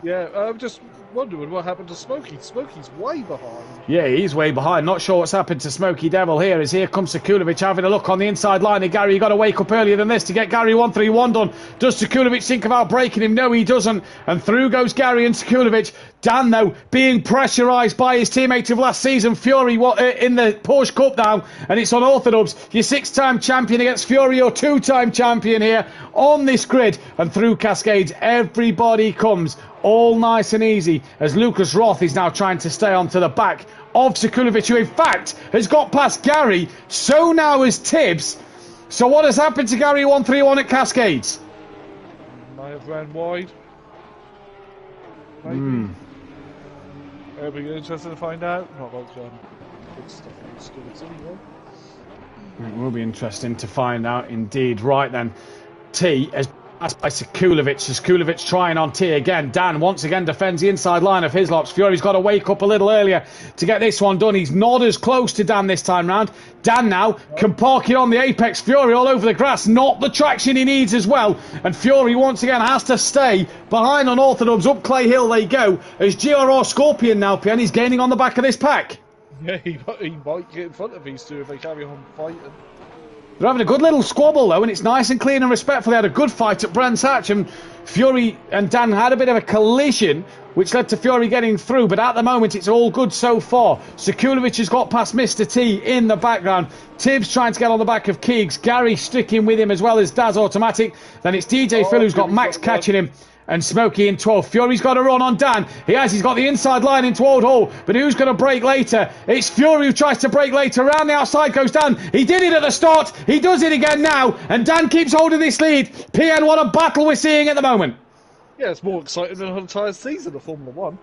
Yeah, I'm just wondering what happened to Smokey. Smokey's way behind. Yeah, he's way behind. Not sure what's happened to Smoky Devil here, as here comes Sekulovic having a look on the inside line. And Gary, you got to wake up earlier than this to get Gary 131 done. Does Sekulovic think about breaking him? No, he doesn't. And through goes Gary and Sekulovic. Dan, though, being pressurised by his teammate of last season, Fury, in the Porsche Cup now, and it's Unorthodox. Your 6-time champion against Fury, your 2-time champion here on this grid. And through Cascades, everybody comes all nice and easy, as Lucas Roth is now trying to stay onto the back of Sekulovic, who in fact has got past Gary. So now has Tibbs. So what has happened to Gary 131 at Cascades? Might have ran wide. Maybe. It'll be interesting to find out. Not like good stuff on students anyway. It will be interesting to find out indeed. Right then, T has passed by Sekulovic. Sekulovic trying on T again. Dan once again defends the inside line of his laps. Fury's got to wake up a little earlier to get this one done. He's not as close to Dan this time round. Dan now can park it on the apex. Fury all over the grass. Not the traction he needs as well. And Fury once again has to stay behind Unorthodox. Up Clay Hill they go. As GRR Scorpion now, Pian, he's gaining on the back of this pack. Yeah, he might get in front of these two if they carry on fighting. They're having a good little squabble, though, and it's nice and clean and respectful. They had a good fight at Brands Hatch, and Fury and Dan had a bit of a collision, which led to Fury getting through. But at the moment, it's all good so far. Sekulovic has got past Mr. T in the background. Tibbs trying to get on the back of Keegs. Gary sticking with him as well as Daz Automatic. Then it's DJ Phil who's got Max catching him. And Smokey in 12th. Fury's got a run on Dan. He's got the inside line into Old Hall. But who's going to break later? It's Fury who tries to break later. Around the outside goes Dan. He did it at the start. He does it again now. And Dan keeps holding this lead. PN, what a battle we're seeing at the moment. Yeah, it's more exciting than the entire season of Formula 1.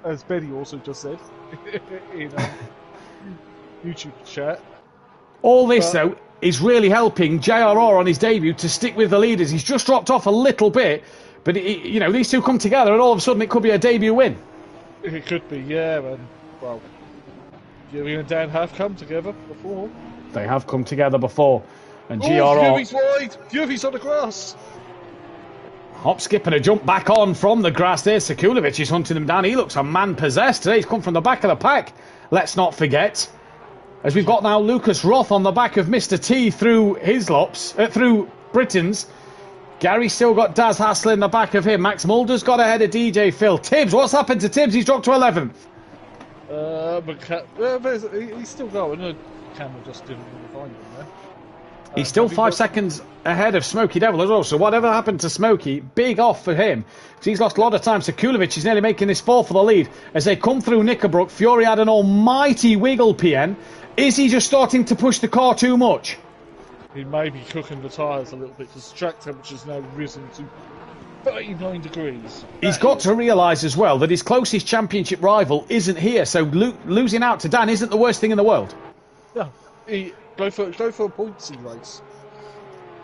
As Benny also just said in YouTube chat. All this, though, is really helping JRR on his debut to stick with the leaders. He's just dropped off a little bit. But, these two come together and all of a sudden it could be a debut win. It could be, yeah. And, well, Fury and Dan have come together before. They have come together before. And GRR... Fury's wide! Fury's on the grass! Hop, skip and a jump back on from the grass there. Sekulovic is hunting them down. He looks a man possessed today. He's come from the back of the pack. Let's not forget. As we've got now Lucas Roth on the back of Mr. T through his lops, through Britain's. Gary's still got Daz Hassler in the back of him. Max Mulder's got ahead of DJ Phil. Tibbs, what's happened to Tibbs? He's dropped to 11th. But he's still going. The camera just didn't really find him there. He's still 5 seconds ahead of Smokey Devil as well. So whatever happened to Smokey, big off for him. Because he's lost a lot of time. So Kulovic is nearly making this fall for the lead. As they come through Knickerbrook, Fury had an almighty wiggle, PN. Is he just starting to push the car too much? He may be cooking the tyres a little bit because the track temperature's now risen to 39 degrees. He's got to realise as well that his closest championship rival isn't here. So losing out to Dan isn't the worst thing in the world. Yeah. Go for a pointsy race,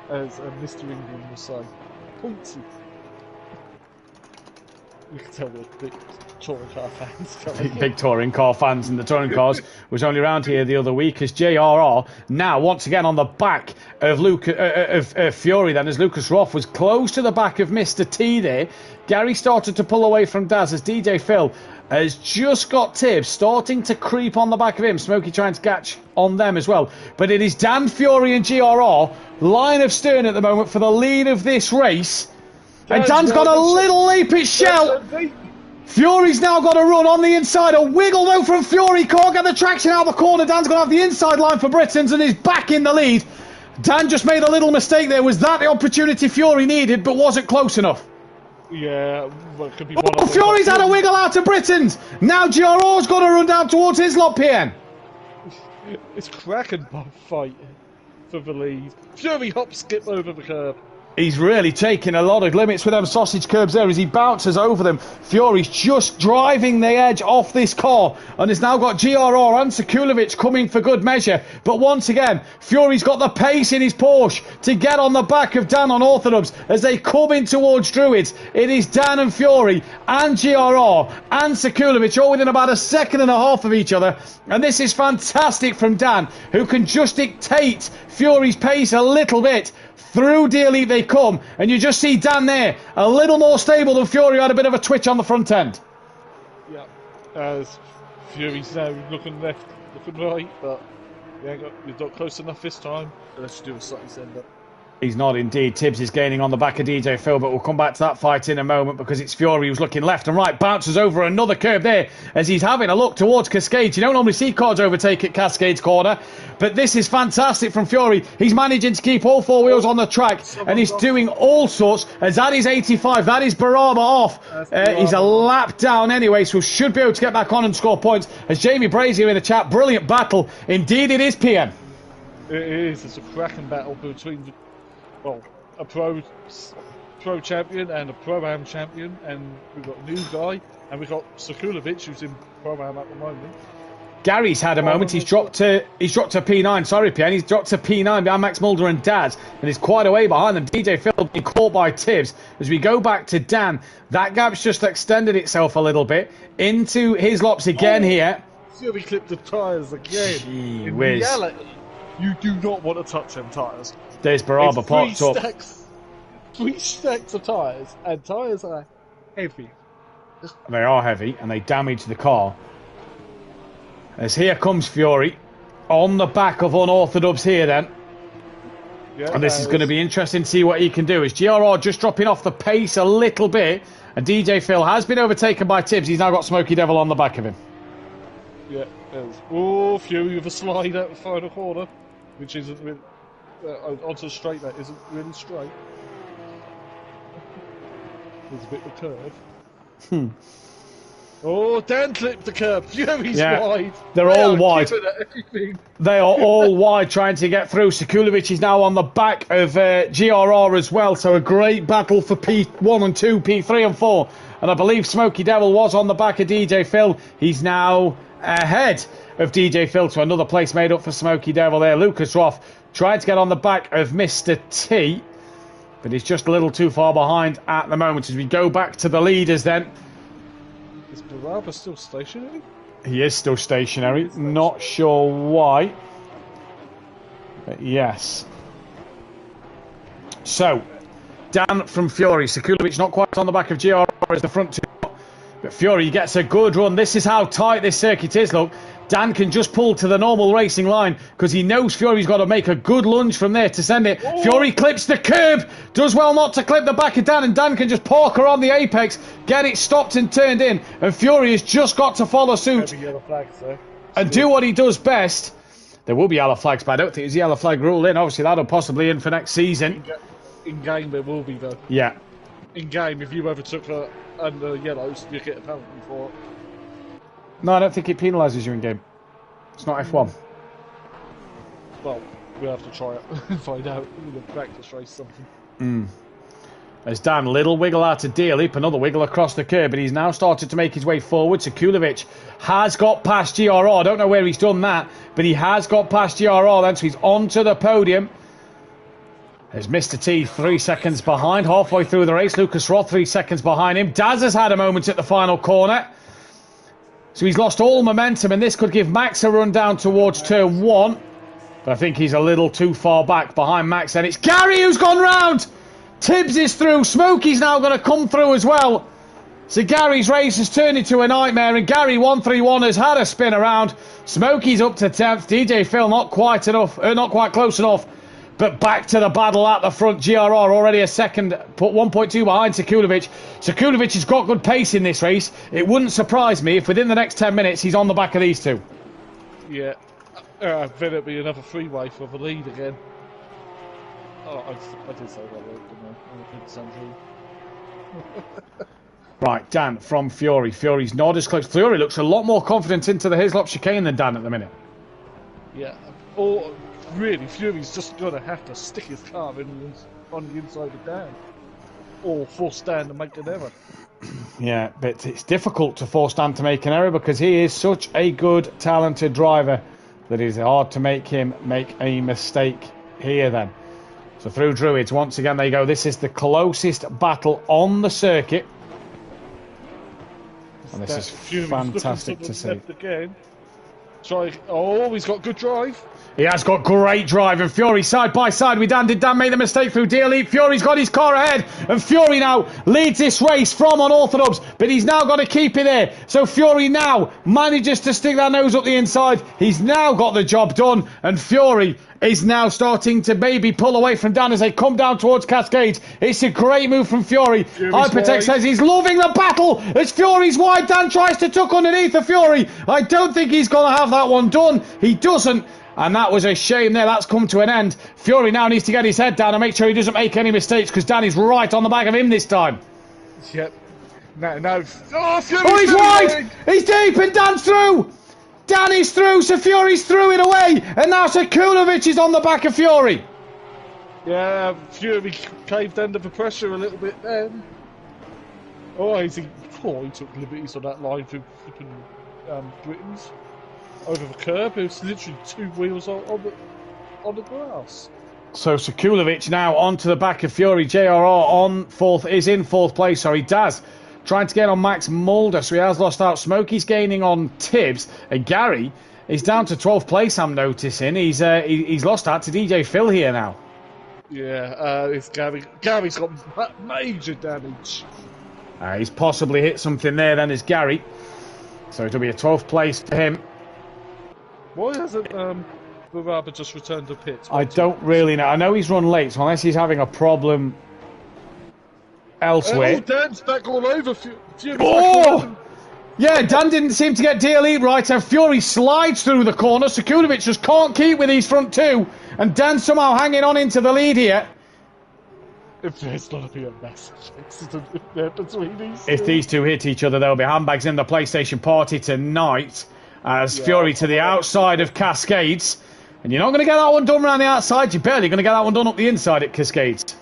as Mr. England will say. Pointsy. You can tell we're big touring car fans. Big touring car fans, and the touring cars was only around here the other week as JRR now once again on the back of Fury. Then as Lucas Roth was close to the back of Mr. T there, Gary started to pull away from Daz as DJ Phil has just got Tibbs starting to creep on the back of him. Smokey trying to catch on them as well. But it is Dan, Fury and GRR line of stern at the moment for the lead of this race. And Dan's got a little leap at Shell. Fury's now got a run on the inside. A wiggle though from Fury. Can't get the traction out of the corner. Dan's going to have the inside line for Britons and is back in the lead. Dan just made a little mistake there. Was that the opportunity Fury needed but wasn't close enough? Yeah, well, it could be Fury's had a wiggle out of Britons. Now GRR's got to run down towards his lot, PN. It's cracking fight for the lead. Fury hop skip over the curb. He's really taking a lot of limits with them sausage curbs there as he bounces over them. Fury's just driving the edge off this car and has now got GRR and Sekulovic coming for good measure. But once again, Fury's got the pace in his Porsche to get on the back of Dan on Orthodubs as they come in towards Druids. It is Dan and Fury and GRR and Sekulovic all within about a second and a half of each other. And this is fantastic from Dan, who can just dictate Fury's pace a little bit. Through Dearly they come, and you just see Dan there, a little more stable than Fury, had a bit of a twitch on the front end. Yeah, as Fury's now looking left, looking right, but you're not close enough this time, unless you do a slightly send up. He's not indeed. Tibbs is gaining on the back of DJ Phil, but we'll come back to that fight in a moment because it's Fury who's looking left and right, bounces over another curve there as he's having a look towards Cascades. You don't normally see cars overtake at Cascades corner, but this is fantastic from Fury. He's managing to keep all four wheels on the track and he's doing all sorts, as that is 85, that is Baraba off. He's a lap down anyway, so should be able to get back on and score points. As Jamie Brazier in the chat, brilliant battle. Indeed it is, PM. It is. It's a cracking battle between a pro champion and a Pro-Am champion, and we've got a new guy, and we've got Sekulovic, who's in Pro-Am at the moment. Gary's had a moment. He's dropped to P9. Sorry, PN. He's dropped to P9 behind Max Mulder and Daz, and he's quite a way behind them. DJ Phil being caught by Tibbs. As we go back to Dan, that gap's just extended itself a little bit into his lops again here. Fury clipped the tyres again. Gee in whiz. reality, you do not want to touch them tyres. There's Baraba parked up. 3 stacks of tyres, and tyres are heavy. They are heavy, and they damage the car. As here comes Fury on the back of Unorthodox here then. Yeah, and this is going to be interesting to see what he can do. As GRR just dropping off the pace a little bit, and DJ Phil has been overtaken by Tibbs. He's now got Smokey Devil on the back of him. Yeah, oh, Fury with a slide out the final corner, which isn't really, onto the straight, that isn't really straight. There's a bit of a curve. Oh, Dan clipped the curb. Fury's wide. They're all wide. They are all wide trying to get through. Sekulovic is now on the back of GRR as well. So a great battle for P1 and 2, P3 and 4. And I believe Smokey Devil was on the back of DJ Phil. He's now ahead of DJ Phil to another place made up for Smokey Devil there. Lucas Roth tried to get on the back of Mr. T, but he's just a little too far behind at the moment. As we go back to the leaders then. Is Baraba still stationary? He is still stationary. Not sure why. But yes. So, Dan from Fury. Sekulovic not quite on the back of GRR as the front two. But Fury gets a good run. This is how tight this circuit is, look. Dan can just pull to the normal racing line because he knows Fury's got to make a good lunge from there to send it. Oh. Fury clips the curb, does well not to clip the back of Dan, and Dan can just park around the apex, get it stopped and turned in, and Fury has just got to follow suit and do what he does best. There will be yellow flags, but I don't think there's a yellow flag rule in. Obviously, that'll possibly in for next season. In game, there will be, though. Yeah. In game, if you overtook her under yellows, you get a penalty for it. No, I don't think it penalises you in game. It's not F1. Well, we'll have to try it and find out in the practice race something. As Dan, little wiggle out of deer leap, another wiggle across the curb, but he's now started to make his way forward. Sekulovic has got past GRR. I don't know where he's done that, but he has got past GRR then, so he's onto the podium. There's Mr. T 3 seconds behind, halfway through the race. Lucas Roth 3 seconds behind him. Daz has had a moment at the final corner. So he's lost all momentum, and this could give Max a run down towards turn 1. But I think he's a little too far back behind Max. And it's Gary who's gone round. Tibbs is through. Smokey's now going to come through as well. So Gary's race has turned into a nightmare, and Gary 131 has had a spin around. Smokey's up to 10th. DJ Phil not quite enough, not quite close enough. But back to the battle at the front. GRR already a second, put 1.2 behind Sekulovic. Sekulovic has got good pace in this race. It wouldn't surprise me if within the next 10 minutes he's on the back of these two. Yeah, then it'll be another freeway for the lead again. Oh, I did say that, didn't I? Right, Dan from Fury. Fury's not as close. Fury looks a lot more confident into the Hislop chicane than Dan at the minute. Yeah, or really, Fury's just going to have to stick his car on the inside of Dan. Or force Dan to make an error. Yeah, but it's difficult to force Dan to make an error because he is such a good, talented driver that it's hard to make him make a mistake here then. So through Druids, once again they go. This is the closest battle on the circuit. And this is fantastic to see. Again. Oh, he's got good drive. He has got great drive, and Fury side by side with Dan. Did Dan make the mistake through deer leap? Fury's got his car ahead, and Fury now leads this race from unorthodox, but he's now got to keep it there. So Fury now manages to stick that nose up the inside. He's now got the job done, and Fury is now starting to maybe pull away from Dan as they come down towards Cascades. It's a great move from Fury. Hypertech says he's loving the battle as Fury's wide. Dan tries to tuck underneath the Fury. I don't think he's going to have that one done. He doesn't. And that was a shame there. That's come to an end. Fury now needs to get his head down and make sure he doesn't make any mistakes because Dan is right on the back of him this time. Yep. No. Oh, he's wide! He's deep and Dan's through! Dan is through, so Fury's threw it away. And now Sekulovic is on the back of Fury. Yeah, Fury caved under the pressure a little bit then. He took liberties on that line for flipping Britons. Over the curb, it was literally 2 wheels on the grass. So Sekulovic now onto the back of Fury. JRR is in fourth place. Daz trying to get on Max Mulder, so he has lost out. Smokey's gaining on Tibbs, and Gary is down to 12th place. I'm noticing he's lost out to DJ Phil here now. Yeah, it's Gary. Gary's got major damage. He's possibly hit something there. Then is Gary, so it'll be a 12th place for him. Why hasn't Baraba just returned to pit? I don't really know. I know he's run late, so unless he's having a problem elsewhere. Dan's back all over. Yeah, Dan didn't seem to get DLE right, and Fury slides through the corner. Sekulovic just can't keep with these front two, and Dan somehow hanging on into the lead here. If there's going to be a massive accident there between these two. If these two hit each other, there'll be handbags in the PlayStation party tonight. As Fury to the outside of Cascades. And you're not going to get that one done around the outside. You're barely going to get that one done up the inside at Cascades.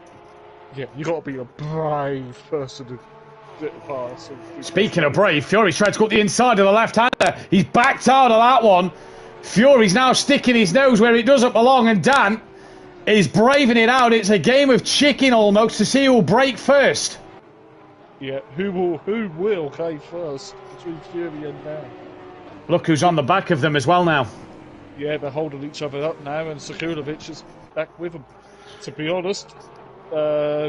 Yeah, you got to be a brave person to get past. Speaking of brave, Fury tried to go up the inside of the left-hander. He's backed out of that one. Fury's now sticking his nose where it doesn't belong. And Dan is braving it out. It's a game of chicken almost to see who will break first. Yeah, who will cave first between Fury and Dan. Look who's on the back of them as well now. Yeah, they're holding each other up now, and Sekulovic is back with them. To be honest,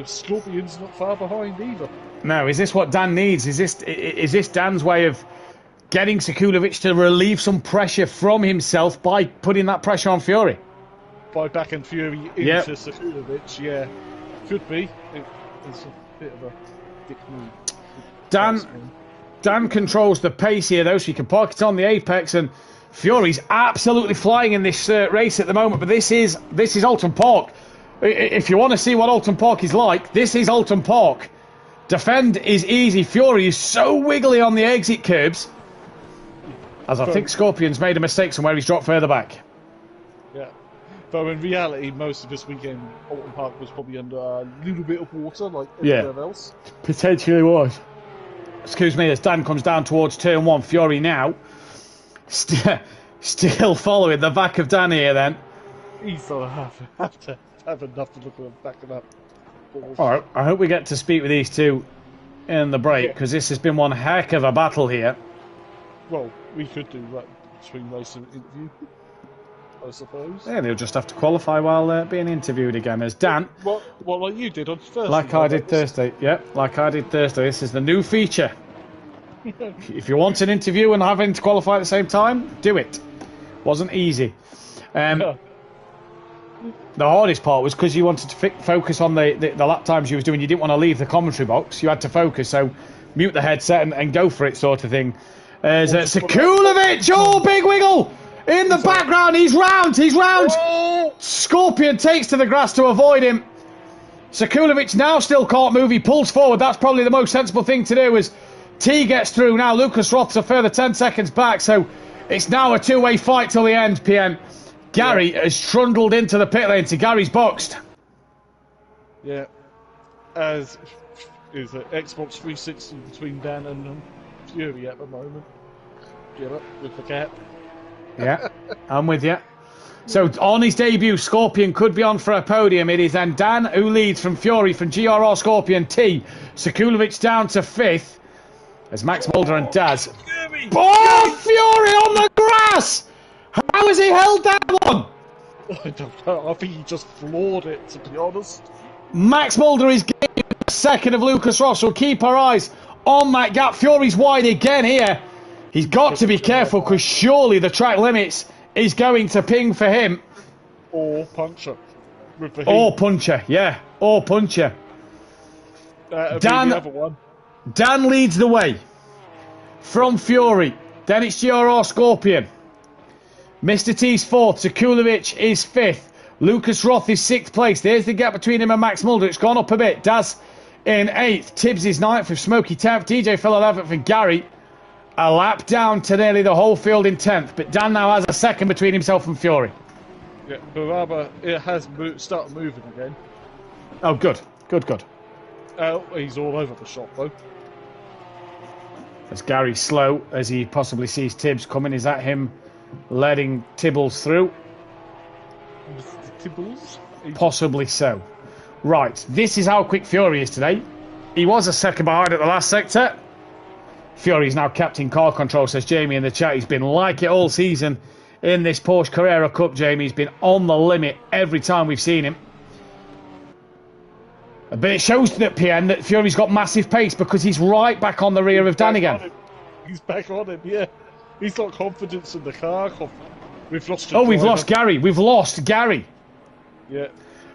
Scorpion's not far behind either. No, is this what Dan needs? Is this Dan's way of getting Sekulovic to relieve some pressure from himself by putting that pressure on Fury? By backing Fury into Sekulovic, yeah. Could be. It's a bit of a dick move. Dan controls the pace here, though, so he can park it on the apex, and Fury's absolutely flying in this race at the moment. But this is Alton Park. If you want to see what Alton Park is like, this is Alton Park. Defend is easy. Fury is so wiggly on the exit curbs. As I think Scorpion's made a mistake somewhere, he's dropped further back. Yeah. Though in reality, most of this weekend, Alton Park was probably under a little bit of water, like everywhere else. Potentially was. Excuse me, as Dan comes down towards turn 1, Fury now. Still following the back of Dan here then. He's going to have to have enough to look at the back of that. Alright, I hope we get to speak with these two in the break, because this has been one heck of a battle here. Well, we could do that between race and interview, I suppose. Yeah, they'll just have to qualify while being interviewed again. As Dan... Well, like you did on Thursday. Like I did Thursday, like I did Thursday. This is the new feature. If you want an interview and having to qualify at the same time, do it. Wasn't easy. The hardest part was because you wanted to focus on the lap times you was doing. You didn't want to leave the commentary box. You had to focus, so mute the headset and go for it, sort of thing. As Sekulovic, big wiggle in the background. He's round. Oh! Scorpion takes to the grass to avoid him. Sekulovic now still can't move. He pulls forward. That's probably the most sensible thing to do. As T gets through now, Lucas Roth's a further 10 seconds back. So it's now a two-way fight till the end. PN. Gary has trundled into the pit lane. So Gary's boxed. Yeah, as is an Xbox 360 between Dan and Fury at the moment. Get up with the cap. Yeah, I'm with you. So on his debut, Scorpion could be on for a podium. It is then Dan who leads from Fury from GRR Scorpion T. Sekulovic down to 5th. As Max Mulder and Daz. Fury on the grass! How has he held that one? I don't know. I think he just floored it, to be honest. Max Mulder is getting second of Lucas Ross, so keep our eyes on that gap. Fury's wide again here. He's got to be careful because surely the track limits is going to ping for him. Or Puncher. Or Puncher, yeah. Or Puncher. Dan leads the way from Fury. Then it's GRR Scorpion. Mr. T's 4th. Sekulovic is 5th. Lucas Roth is 6th place. There's the gap between him and Max Mulder. It's gone up a bit. Daz in 8th. Tibbs is 9th with Smokey 10th. DJ Phil 11th and Gary a lap down to nearly the whole field in 10th. But Dan now has a second between himself and Fury. Yeah, Baraba, it has started moving again. Oh, good. Good. He's all over the shop, though. As Gary's slow, as he possibly sees Tibbs coming. Is that him letting Tibbles through? Tibbles? Possibly so. Right, this is how quick Fury is today. He was a second behind at the last sector. Fury's now captain car control, says Jamie in the chat. He's been like it all season in this Porsche Carrera Cup, Jamie. He's been on the limit every time we've seen him. But it shows that PN that Fury's got massive pace because he's right back on the rear of Dan again. He's back on him, yeah. He's got confidence in the car. We've lost we've lost Gary. We've lost Gary. Yeah.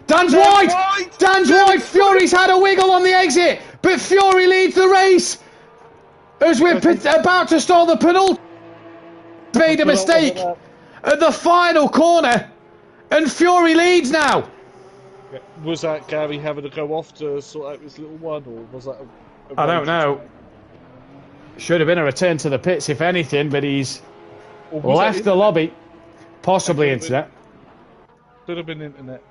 Dan's wide! Dan's wide! Fury's had a wiggle on the exit, but Fury leads the race. As we're about to start the penultimate, made a mistake at the final corner, and Fury leads now. Yeah. Was that Gary having to go off to sort out his little one, or was that I don't know. Should have been a return to the pits, if anything, but he's left the lobby. Possibly internet. Could have been internet.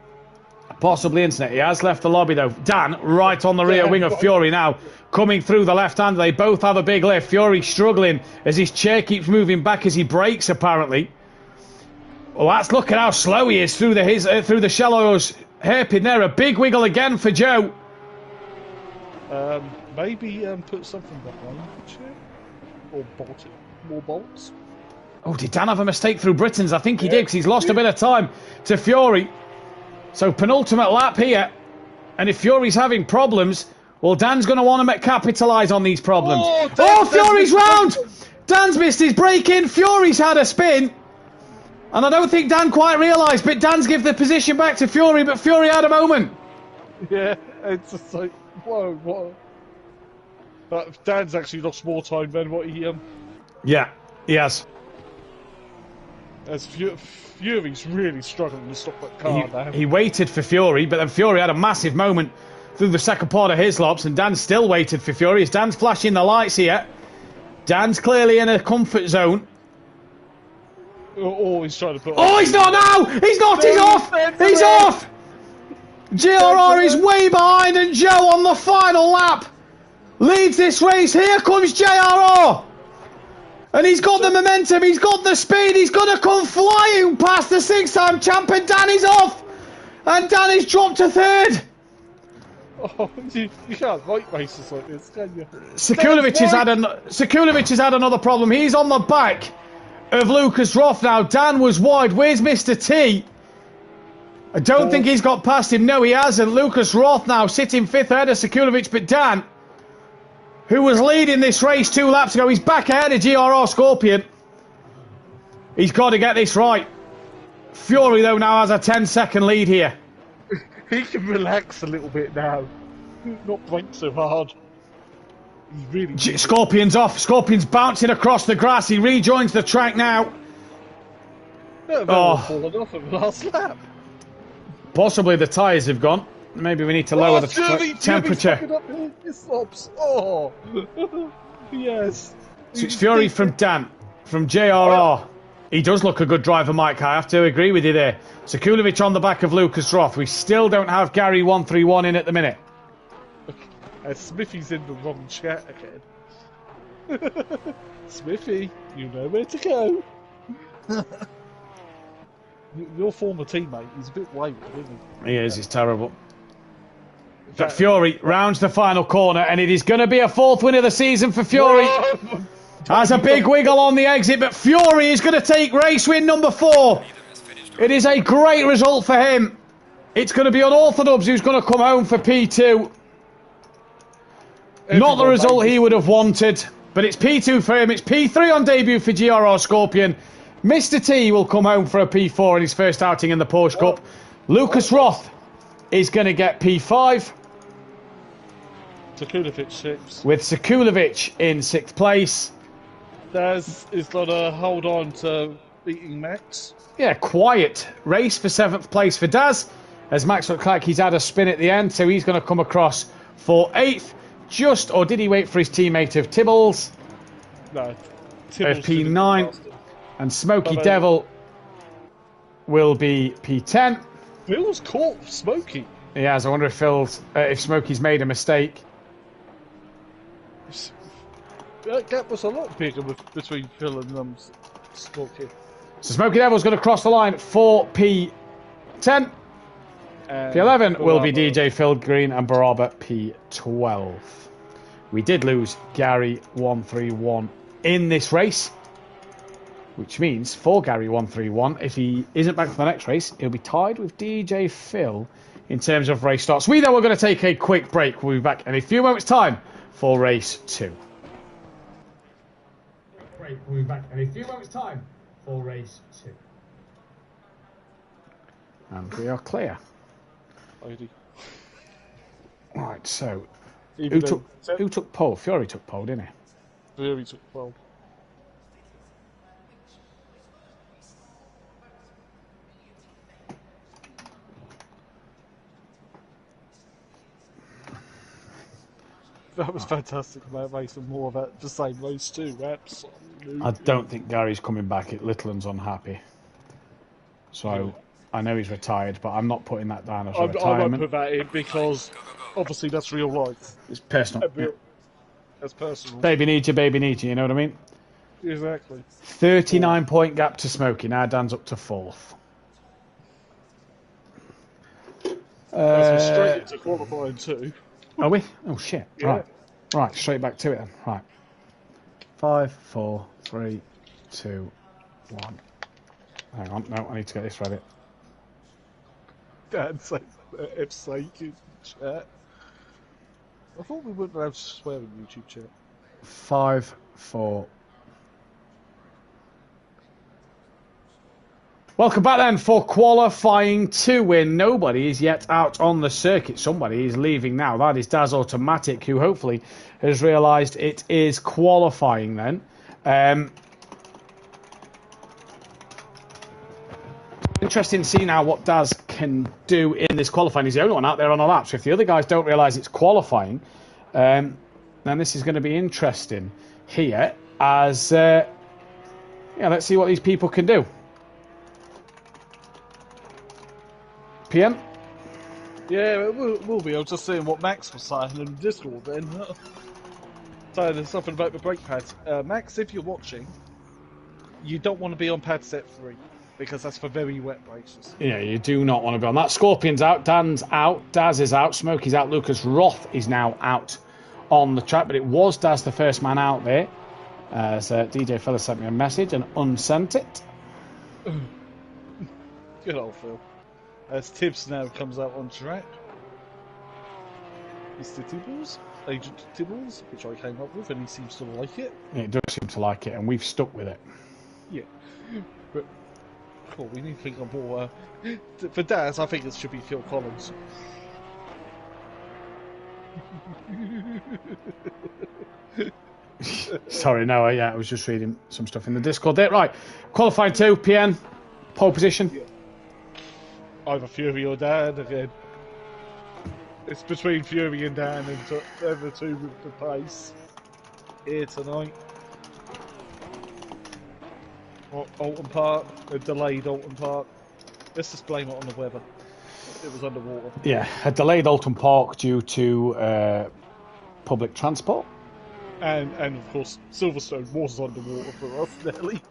Possibly internet. He has left the lobby, though. Dan, right on the rear wing of Fury now, coming through the left hand. They both have a big lift. Fury struggling as his chair keeps moving back as he brakes, apparently. Well, look at how slow he is through the shallows hairpin there. A big wiggle again for Joe. Maybe put something behind the chair. Or bolt it. More bolts. Oh, did Dan have a mistake through Britain's? I think he did, because he's lost a bit of time to Fury. So penultimate lap here. And if Fury's having problems, well, Dan's going to want to capitalise on these problems. Fury's round! Dan's missed his break in. Fury's had a spin. And I don't think Dan quite realised, but Dan's give the position back to Fury, but Fury had a moment. Yeah, it's just like, whoa. But Dan's actually lost more time than what he... Yeah, he has. As Fury's really struggling to stop that car now. He waited for Fury, but then Fury had a massive moment through the second part of his laps, and Dan still waited for Fury. As Dan's flashing the lights here. Dan's clearly in a comfort zone. Oh, he's trying to put... Oh, he's not now! He's not! He's off! He's off! JRR is way behind, and Joe on the final lap leads this race. Here comes JRR! And he's got the momentum, he's got the speed, he's going to come flying past the 6-time champ, and Dan is off! And Dan is dropped to third! Oh, you can't fight races like this, can you? Sekulovic has had another problem. He's on the back of Lucas Roth now. Dan was wide. Where's Mr. T? I don't think he's got past him. No, he hasn't. Lucas Roth now sitting fifth ahead of Sekulovic, but Dan, who was leading this race 2 laps ago, he's back ahead of GRR Scorpion. He's got to get this right. Fury, though, now has a 10-second lead here. He can relax a little bit now. Not blink so hard. He's really... Scorpion's off. Scorpion's bouncing across the grass. He rejoins the track now. Fallen off at the last lap. Possibly the tyres have gone. Maybe we need to lower the temperature. Oh, yes. So it's Fury from Dan, from JRR. He does look a good driver, Mike. I have to agree with you there. Sekulovic on the back of Lucas Roth. We still don't have Gary 131 in at the minute. Smithy's in the wrong chat again. Smithy, you know where to go. Your former teammate, he's a bit wayward, isn't he? He is, he's terrible. But Fury rounds the final corner, and it is going to be a 4th win of the season for Fury. Has a big wiggle on the exit, but Fury is going to take race win number 4. It is a great result for him. It's going to be unorthodox who's going to come home for P2. Not the result he would have wanted, but it's P2 for him. It's P3 on debut for GRR Scorpion. Mr. T will come home for a P4 in his first outing in the Porsche Cup. Lucas Roth is going to get P5. Sekulovic 6th. With Sekulovic in 6th place. Daz is going to hold on to beating Max. Yeah, quiet race for 7th place for Daz. As Max looks like he's had a spin at the end, so he's going to come across for 8th. Or did he wait for his teammate of Tibbles? No. Tibbles P9. And Smoky Devil will be P10. Phil's caught Smoky. He has. I wonder if Smoky's made a mistake. That gap was a lot bigger between Phil and Smoky. So Smoky Devil's going to cross the line for P10. P11 will be DJ Phil Green and Baraba P12. We did lose Gary 131 in this race, which means for Gary 131, if he isn't back for the next race, he'll be tied with DJ Phil in terms of race starts. We're going to take a quick break. We'll be back in a few moments' time for race 2. We'll be back in a few moments' time for race 2. And we are clear. Right, so who took pole? Fury took pole, didn't he? Fury took pole. That was fantastic about racing more about the same race too. Absolutely. I don't think Gary's coming back. Littleton's unhappy. So I know he's retired, but I'm not putting that down as a retirement. I won't put that in because obviously that's real life. It's personal. That's personal. Baby needs you, you know what I mean? Exactly. 39-point gap to Smokey. Now Dan's up to 4th. That's straight into qualifying too. Are we? Oh shit. Yeah. Right, straight back to it then. Right. 5, 4, 3, 2, 1. Hang on, no, I need to get this ready. Dad's like, F-sake. chat. I thought we wouldn't have swearing YouTube chat. 5-4. Welcome back then for qualifying 2, where nobody is yet out on the circuit. Somebody is leaving now. That is Daz Automatic, who hopefully has realised it is qualifying then. Interesting to see now what Daz can do in this qualifying. He's the only one out there on a lap, so if the other guys don't realise it's qualifying, then this is going to be interesting here as, let's see what these people can do. PM? Yeah, it will be. I was just saying what Max was saying in Discord then. Saying there's something about the brake pads. Max, if you're watching, you don't want to be on pad set 3. Because that's for very wet races. Yeah, you do not want to be on that. Scorpion's out, Dan's out, Daz is out, Smokey's out, Lucas Roth is now out on the track, but it was Daz the first man out there. So DJ Fella sent me a message and unsent it. Good old Phil. As Tibbs now comes out on track. Mr. Tibbles, Agent Tibbles, which I came up with, and he seems to like it. Yeah, it does seem to like it, and we've stuck with it. Yeah. But cool, we need to think of more. For Daz, I think it should be Phil Collins. Sorry, no, I was just reading some stuff in the Discord there. Right, qualifying 2, PN, pole position. Yeah. Either Fury or Dan again. It's between Fury and Dan and the two with the pace here tonight. Alton Park, a delayed Alton Park. Let's just blame it on the weather. It was underwater. Yeah, a delayed Alton Park due to public transport. And of course, Silverstone was underwater for us, Nelly.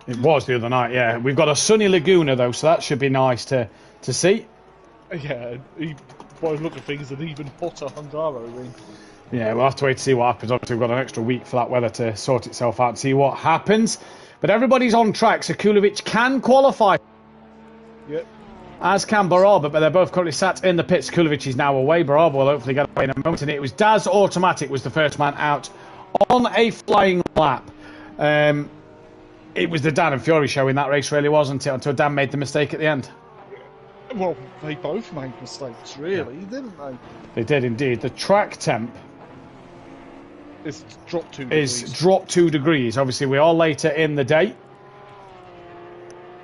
It was the other night, yeah. We've got a sunny Laguna, though, so that should be nice to see. Yeah, by the look of things, an even hotter Hungaroring. Yeah, we'll have to wait to see what happens. Obviously, we've got an extra week for that weather to sort itself out and see what happens. But everybody's on track, so Kulovic can qualify. Yep. As can Baraba, but they're both currently sat in the pits. Kulovic is now away. Baraba will hopefully get away in a moment. And it was Daz Automatic was the first man out on a flying lap. It was the Dan and Fury show in that race, really, wasn't it? Until Dan made the mistake at the end. Well, they both made mistakes, really, didn't they? They did indeed. The track temp is dropped 2 degrees. Is dropped 2 degrees. Obviously, we are later in the day.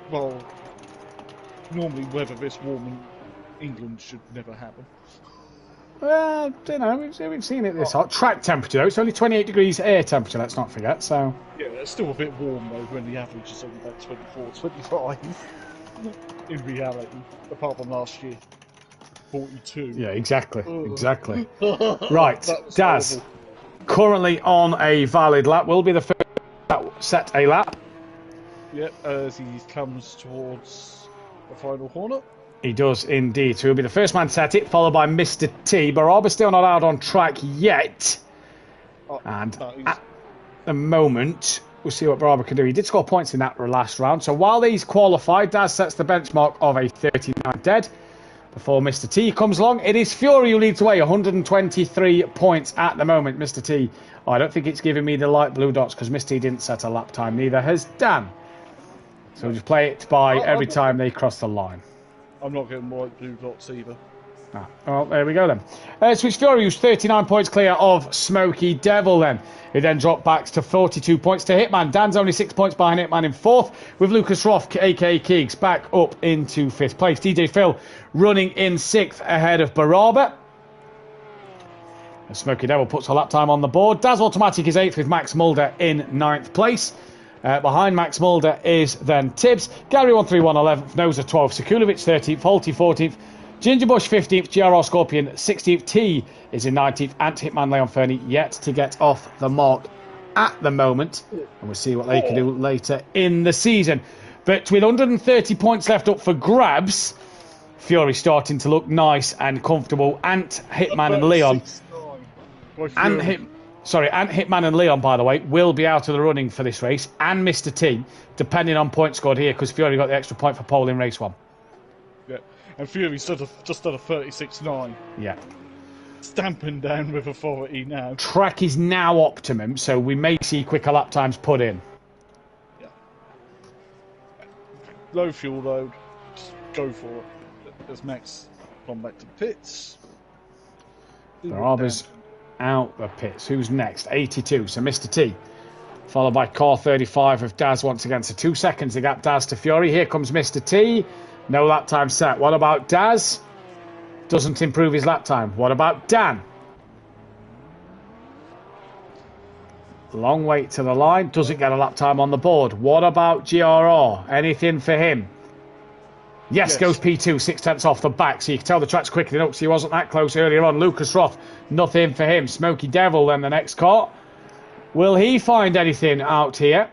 Well, normally weather this warm in England should never happen. Well, I don't know. We've seen it this hot. Track temperature, though. It's only 28 degrees air temperature, let's not forget. So yeah, it's still a bit warm, though, when the average is only about 24, 25. In reality, apart from last year. 42. Yeah, exactly. Exactly. Right, Daz. Horrible. Currently on a valid lap. Will be the first that set a lap. Yep, as he comes towards the final corner. He does indeed. So he'll be the first man to set it, followed by Mr. T. Baraba's still not out on track yet. And at the moment, we'll see what Baraba can do. He did score points in that last round. So while he's qualified, Daz sets the benchmark of a 39 dead. Before Mr. T comes along, it is Fury who leads away, 123 points at the moment. Mr. T, I don't think it's giving me the light blue dots because Mr. T didn't set a lap time, neither has Dan. So we'll just play it by every time they cross the line. I'm not getting white blue dots either. Ah, well, there we go then. So it's Fury who's 39 points clear of Smoky Devil then. He then dropped back to 42 points to Hitman. Dan's only 6 points behind Hitman in 4th, with Lucas Roth, a.k.a. Keegs, back up into 5th place. DJ Phil running in 6th ahead of Baraba. Smoky Devil puts a lap time on the board. Daz Automatic is 8th with Max Mulder in 9th place. Behind Max Mulder is then Tibbs. Gary 131 11th. Noza 12th. Sekulovic 13th. Holty 14th. Gingerbush 15th. GRR Scorpion 16th. T is in 19th. Ant Hitman Leon Fernie yet to get off the mark at the moment. And we'll see what they can do later in the season. But with 130 points left up for grabs, Fury starting to look nice and comfortable. Ant Hitman and Leon. Ant Hitman and Leon, by the way, will be out of the running for this race, and Mr. T, depending on points scored here, because Fury got the extra point for pole in race 1. Yeah. And Fury's just done a 36.9. Yeah. Stamping down with authority now. Track is now optimum, so we may see quicker lap times put in. Yeah. Low fuel load, just go for it. As Max gone back to the pits. Baraba's out the pits. Who's next? 82, so Mr. T. Followed by car 35 of Daz once again. So 2 seconds to gap Daz to Fury. Here comes Mr. T. No lap time set. What about Daz? Doesn't improve his lap time. What about Dan? Long wait to the line. Doesn't get a lap time on the board. What about GRR? Anything for him? Yes, goes P2, 6 tenths off the back. So you can tell the track's quickening up. So he wasn't that close earlier on. Lucas Roth, nothing for him. Smoky Devil, then the next car. Will he find anything out here?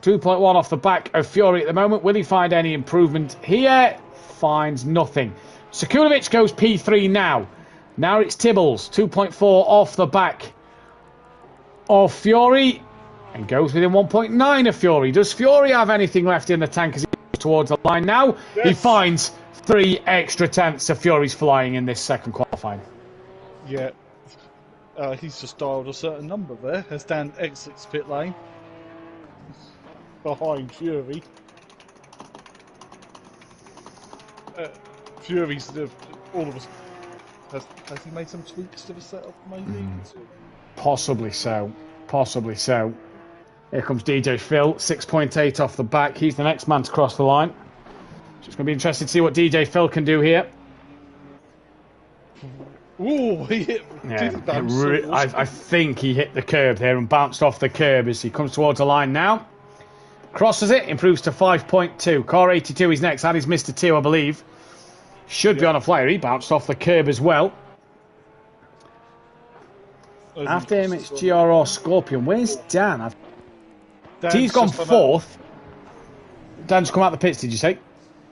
2.1 off the back of Fury at the moment. Will he find any improvement here? Finds nothing. Sekulovic goes P3 now. Now it's Tibbles, 2.4 off the back of Fury. And goes within 1.9 of Fury. Does Fury have anything left in the tank as he goes towards the line now? Yes. He finds 3 extra tenths of Fury's flying in this second qualifying. Yeah. He's just dialed a certain number there as Dan exits pit lane. Behind Fury. Fury's all of us. Has he made some tweaks to the setup, maybe? Possibly so. Possibly so. Here comes DJ Phil, 6.8 off the back. He's the next man to cross the line. So it's going to be interesting to see what DJ Phil can do here. Ooh, he hit. I think he hit the curb there and bounced off the curb as he comes towards the line now. Crosses it, improves to 5.2. Car 82 is next. That is Mr. 2, I believe. Should be on a flyer. He bounced off the curb as well. After him, it's GRR Scorpion. Where's Dan? T's gone 4th. Dan's come out the pits, did you say?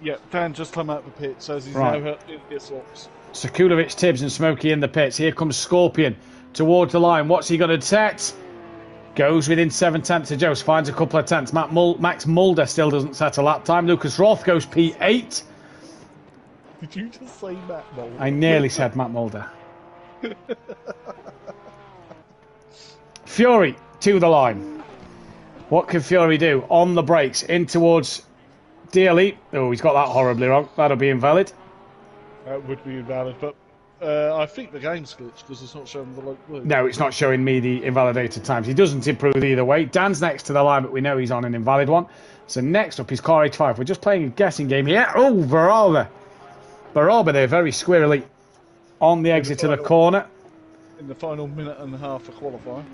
Yeah, Dan just come out the pits as he's now in his slots. Sekulovic, Tibbs and Smokey in the pits. Here comes Scorpion towards the line. What's he going to set? Goes within 7 tenths of Jost. Finds a couple of tenths. Max Mulder still doesn't set a lap time. Lucas Roth goes P8. Did you just say Matt Mulder? I nearly said Matt Mulder. Fury to the line. What can Fury do? On the brakes. In towards DLE. Oh, he's got that horribly wrong. That'll be invalid. That would be invalid, but I think the game's glitched because it's not showing the low blue. No, it's not showing me the invalidated times. He doesn't improve either way. Dan's next to the line, but we know he's on an invalid one. So next up is car 85. We're just playing a guessing game here. Oh, Baraba. Baraba there, very squirrely on the exit to the corner. In the final minute and a half of qualifying.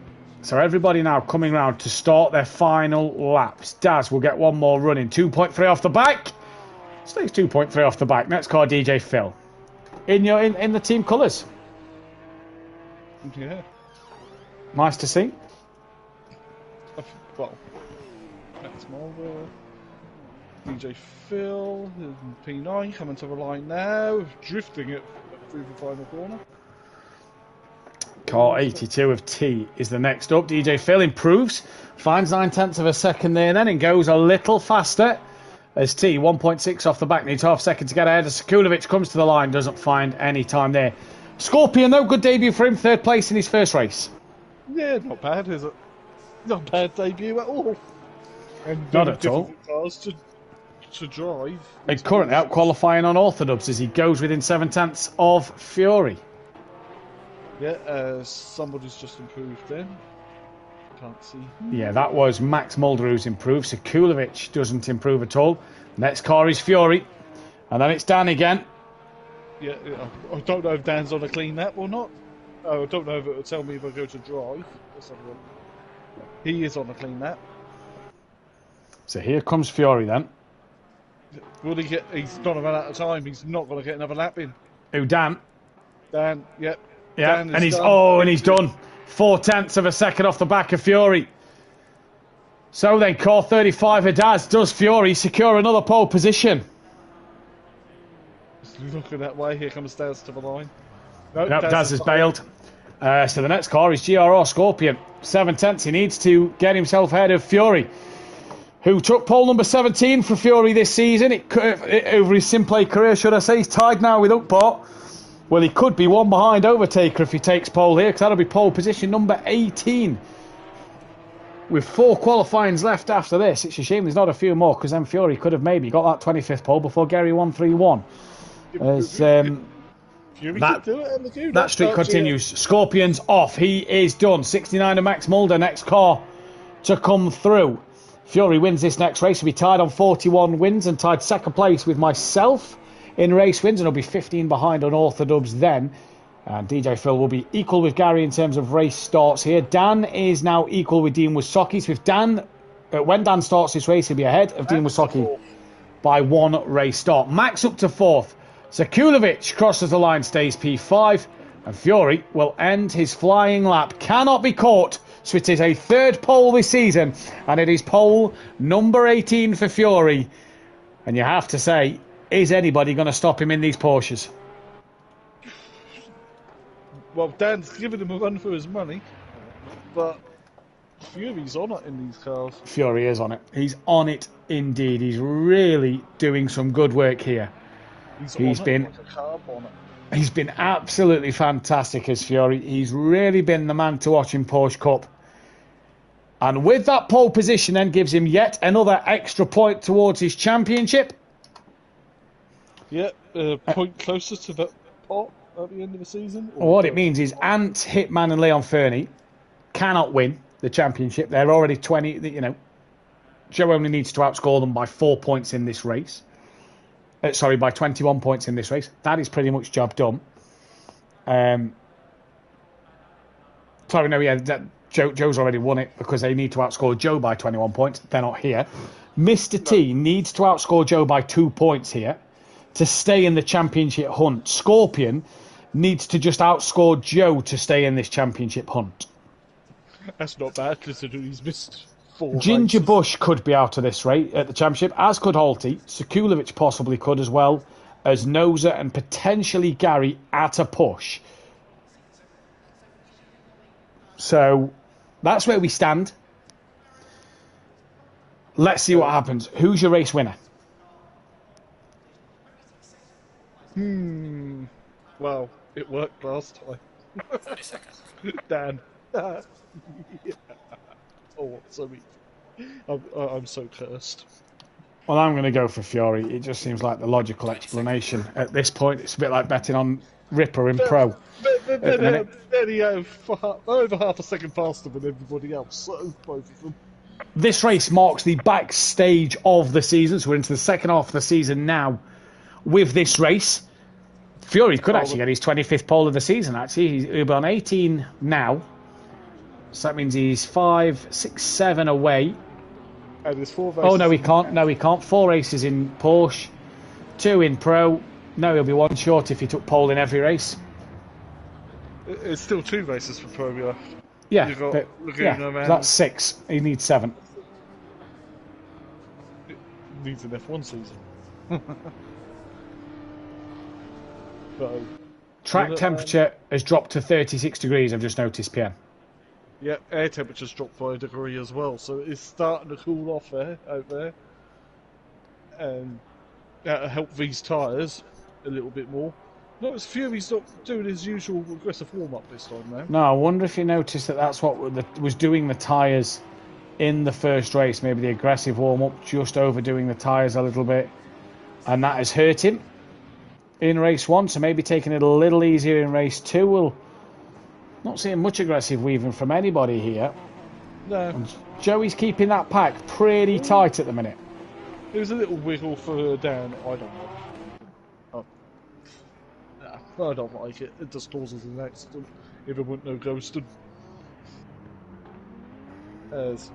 So everybody now coming round to start their final laps. Daz will get one more run in. 2.3 off the back. Stays 2.3 off the back. Next car, DJ Phil. In the team colours. Yeah. Nice to see. Well, that's Mulder. DJ Phil, P9 coming to the line now, drifting it through the final corner. Car 82 of T is the next up. DJ Phil improves, finds 9 tenths of a second there then and goes a little faster. As T, 1.6 off the back, needs half second to get ahead. As Sekulovic comes to the line, doesn't find any time there. Scorpion, though, good debut for him, 3rd place in his first race. Yeah, not bad, is it? Not bad debut at all. And not at all. Cars to drive. And currently out qualifying on Orthodubs as he goes within 7 tenths of Fury. Yeah, somebody's just improved then. Can't see. Yeah, that was Max Mulder who's improved. Sekulovic doesn't improve at all. Next car is Fury. And then it's Dan again. Yeah, I don't know if Dan's on a clean lap or not. I don't know if it will tell me if I go to drive. Let's have a look. He is on a clean lap. So here comes Fury then. Will he get... He's not run out of time. He's not going to get another lap in. Who, Dan? Dan, yep. Yeah, Dan and he's done. And he's done. 4 tenths of a second off the back of Fury. So then, car 35 of Daz. Does Fury secure another pole position? Looking that way, here comes Daz to the line. Nope, Daz has bailed. So the next car is GRR Scorpion. 7 tenths. He needs to get himself ahead of Fury. who took pole number 17 for Fury this season. Over his SimPlay career, should I say. He's tied now with Ukbot. Well, he could be one behind Overtaker if he takes pole here, because that'll be pole position number 18. With 4 qualifyings left after this. It's a shame there's not a few more, because then Fury could have maybe got that 25th pole before Gary 131. That streak continues. Scorpion's off. He is done. 69 of Max Mulder, next car to come through. Fury wins this next race. He'll be tied on 41 wins and tied second place with myself in race wins, and he'll be 15 behind on Orthodubs then. And DJ Phil will be equal with Gary in terms of race starts here. Dan is now equal with Dean Wysocki. So if Dan, when Dan starts this race, he'll be ahead of Dean Wysocki by 1 race start. Max up to 4th. Sekulovic crosses the line, stays P5. And Fury will end his flying lap. Cannot be caught. So it is a 3rd pole this season. And it is pole number 18 for Fury. And you have to say, is anybody going to stop him in these Porsches? Well, Dan's giving him a run for his money, but Fury's on it in these cars. Fury is on it. He's on it indeed. He's really doing some good work here. He's been absolutely fantastic as Fury. He's really been the man to watch in Porsche Cup. And with that pole position then gives him yet another extra point towards his championship. Yeah, point closer to that pot at the end of the season. What it means is Ant, Hitman and Leon Fernie cannot win the championship. They're already 20, you know. Joe only needs to outscore them by 4 points in this race. By 21 points in this race. That is pretty much job done. Joe's already won it because they need to outscore Joe by 21 points. They're not here. Mr. T needs to outscore Joe by 2 points here to stay in the championship hunt. Scorpion needs to just outscore Joe to stay in this championship hunt. That's not bad considering he's missed 4 Ginger races. Bush could be out of this race at the championship, as could Holty. Sekulovic possibly could as well as Noza and potentially Gary at a push. So that's where we stand. Let's see what happens. Who's your race winner? Well, it worked last time. 30 seconds. Dan. Yeah. Oh, sorry. I'm so cursed. Well, I'm going to go for Fury. It just seems like the logical explanation at this point. It's a bit like betting on Ripper in Pro. Then he over half a second faster than everybody else, so both of them. This race marks the backstage of the season, so we're into the second half of the season now with this race. Fury could actually get his 25th pole of the season, actually. He'll be on 18 now. So that means he's 5, 6, 7 away. And there's 4 races. Oh, no, he can't. No, he can't. 4 races in Porsche, 2 in Pro. No, he'll be 1 short if he took pole in every race. It's still 2 races for Pro left. Yeah, You've got that's 6. He needs 7. It needs an F1 season. So, track temperature has dropped to 36 degrees, I've just noticed, Pierre. Yeah, air temperature's dropped by a degree as well, so it's starting to cool off out there. And that'll help these tyres a little bit more. Notice Fury's not doing his usual aggressive warm-up this time now. No, I wonder if you noticed that that's what was doing the tyres in the first race. Maybe the aggressive warm-up, just overdoing the tyres a little bit. And that has hurt him in race 1, so maybe taking it a little easier in race 2. We'll not seeing much aggressive weaving from anybody here. No. And Joey's keeping that pack pretty tight at the minute. It was a little wiggle for Dan. I don't know. I don't like it. It just causes an accident. If it wouldn't no ghosted. As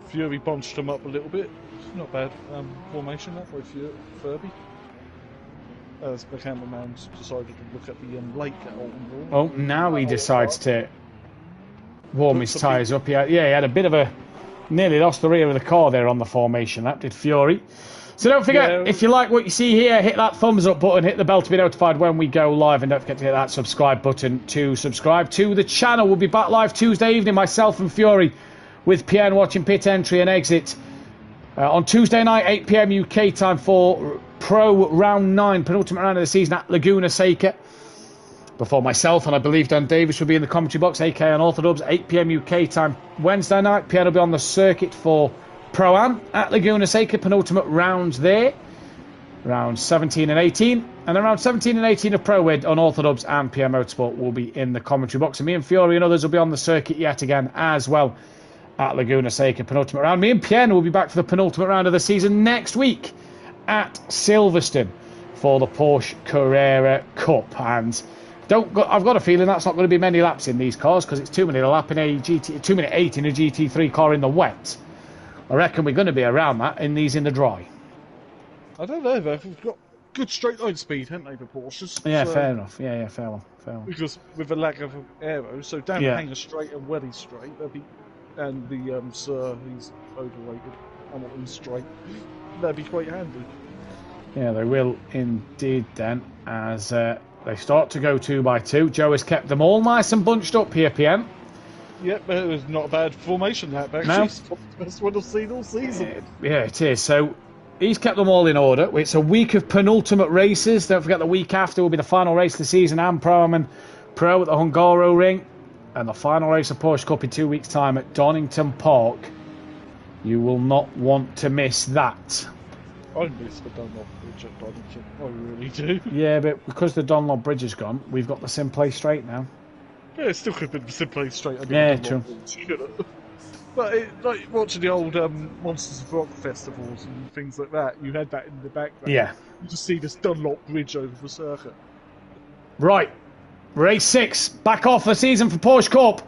Fury bunched him up a little bit. Not bad formation that by Furby. As the cameraman's decided to look at the lake at Alton. Oh, now he decides to warm his tyres up. He had a bit of a... Nearly lost the rear of the car there on the formation. That did Fury. So don't forget, if you like what you see here, hit that thumbs up button, hit the bell to be notified when we go live, and don't forget to hit that subscribe button to subscribe to the channel. We'll be back live Tuesday evening, myself and Fury, with Pierre watching pit entry and exit On Tuesday night, 8 p.m. UK time for Pro Round 9, penultimate round of the season at Laguna Seca. Before myself and I believe Dan Davis will be in the commentary box, AK on Orthodubs, 8 p.m. UK time Wednesday night. Pierre will be on the circuit for Pro-Am at Laguna Seca, penultimate rounds there. Rounds 17 and 18. And then round 17 and 18 of Pro-Wid on Orthodubs and PM Motorsport will be in the commentary box. And me and Fiore and others will be on the circuit yet again as well at Laguna Seca, penultimate round. Me and Pierre will be back for the penultimate round of the season next week at Silverstone for the Porsche Carrera Cup. And I've got a feeling that's not going to be many laps in these cars because it's 2 minute a lap in a 2 minute 8 in a GT3 car in the wet. I reckon we're going to be around that in these in the dry. I don't know, they've got good straight line speed, haven't they, the Porsches? Yeah, so, fair enough. Yeah, fair one. Because with the lack of aero, so down the hanger straight and welly straight, they'll be, and the Sir, he's overrated, and he's straight, they'll be quite handy. Yeah, they will indeed then, as they start to go 2 by 2. Joe has kept them all nice and bunched up here, PM. Yep, but it was not a bad formation, that, actually. No. It's the best one I've seen all season. Yeah, it is. So he's kept them all in order. It's a week of penultimate races. Don't forget the week after will be the final race of the season and Pro-Am and Pro at the Hungaro Ring. And the final race of Porsche Cup in 2 weeks' time at Donington Park. You will not want to miss that. I miss the Dunlop Bridge at Donington. I really do. Yeah, but because the Dunlop Bridge is gone, we've got the SimPlay Straight now. Yeah, it still could have been the SimPlay Straight. Yeah, true. But like watching the old Monsters of Rock festivals and things like that, you had that in the background. Yeah. You just see this Dunlop Bridge over the circuit. Right. Race 6. Back off the season for Porsche Cup.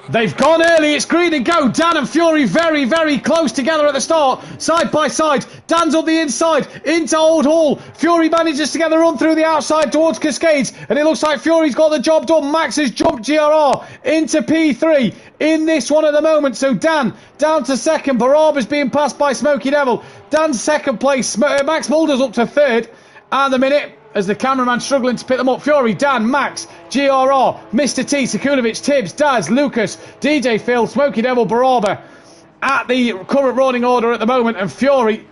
They've gone early. It's green and go. Dan and Fury very, very close together at the start. Side by side. Dan's on the inside. Into Old Hall. Fury manages to get the run through the outside towards Cascades. And it looks like Fury's got the job done. Max has jumped GRR into P3 in this one at the moment. So Dan down to second. Baraba's being passed by Smoky Devil. Dan's second place. Max Mulder's up to third. And the minute as the cameraman struggling to pick them up. Fury, Dan, Max, GRR, Mr. T, Sakunovic, Tibbs, Daz, Lucas, DJ Phil, Smoky Devil, Baraba at the current running order at the moment. And Fury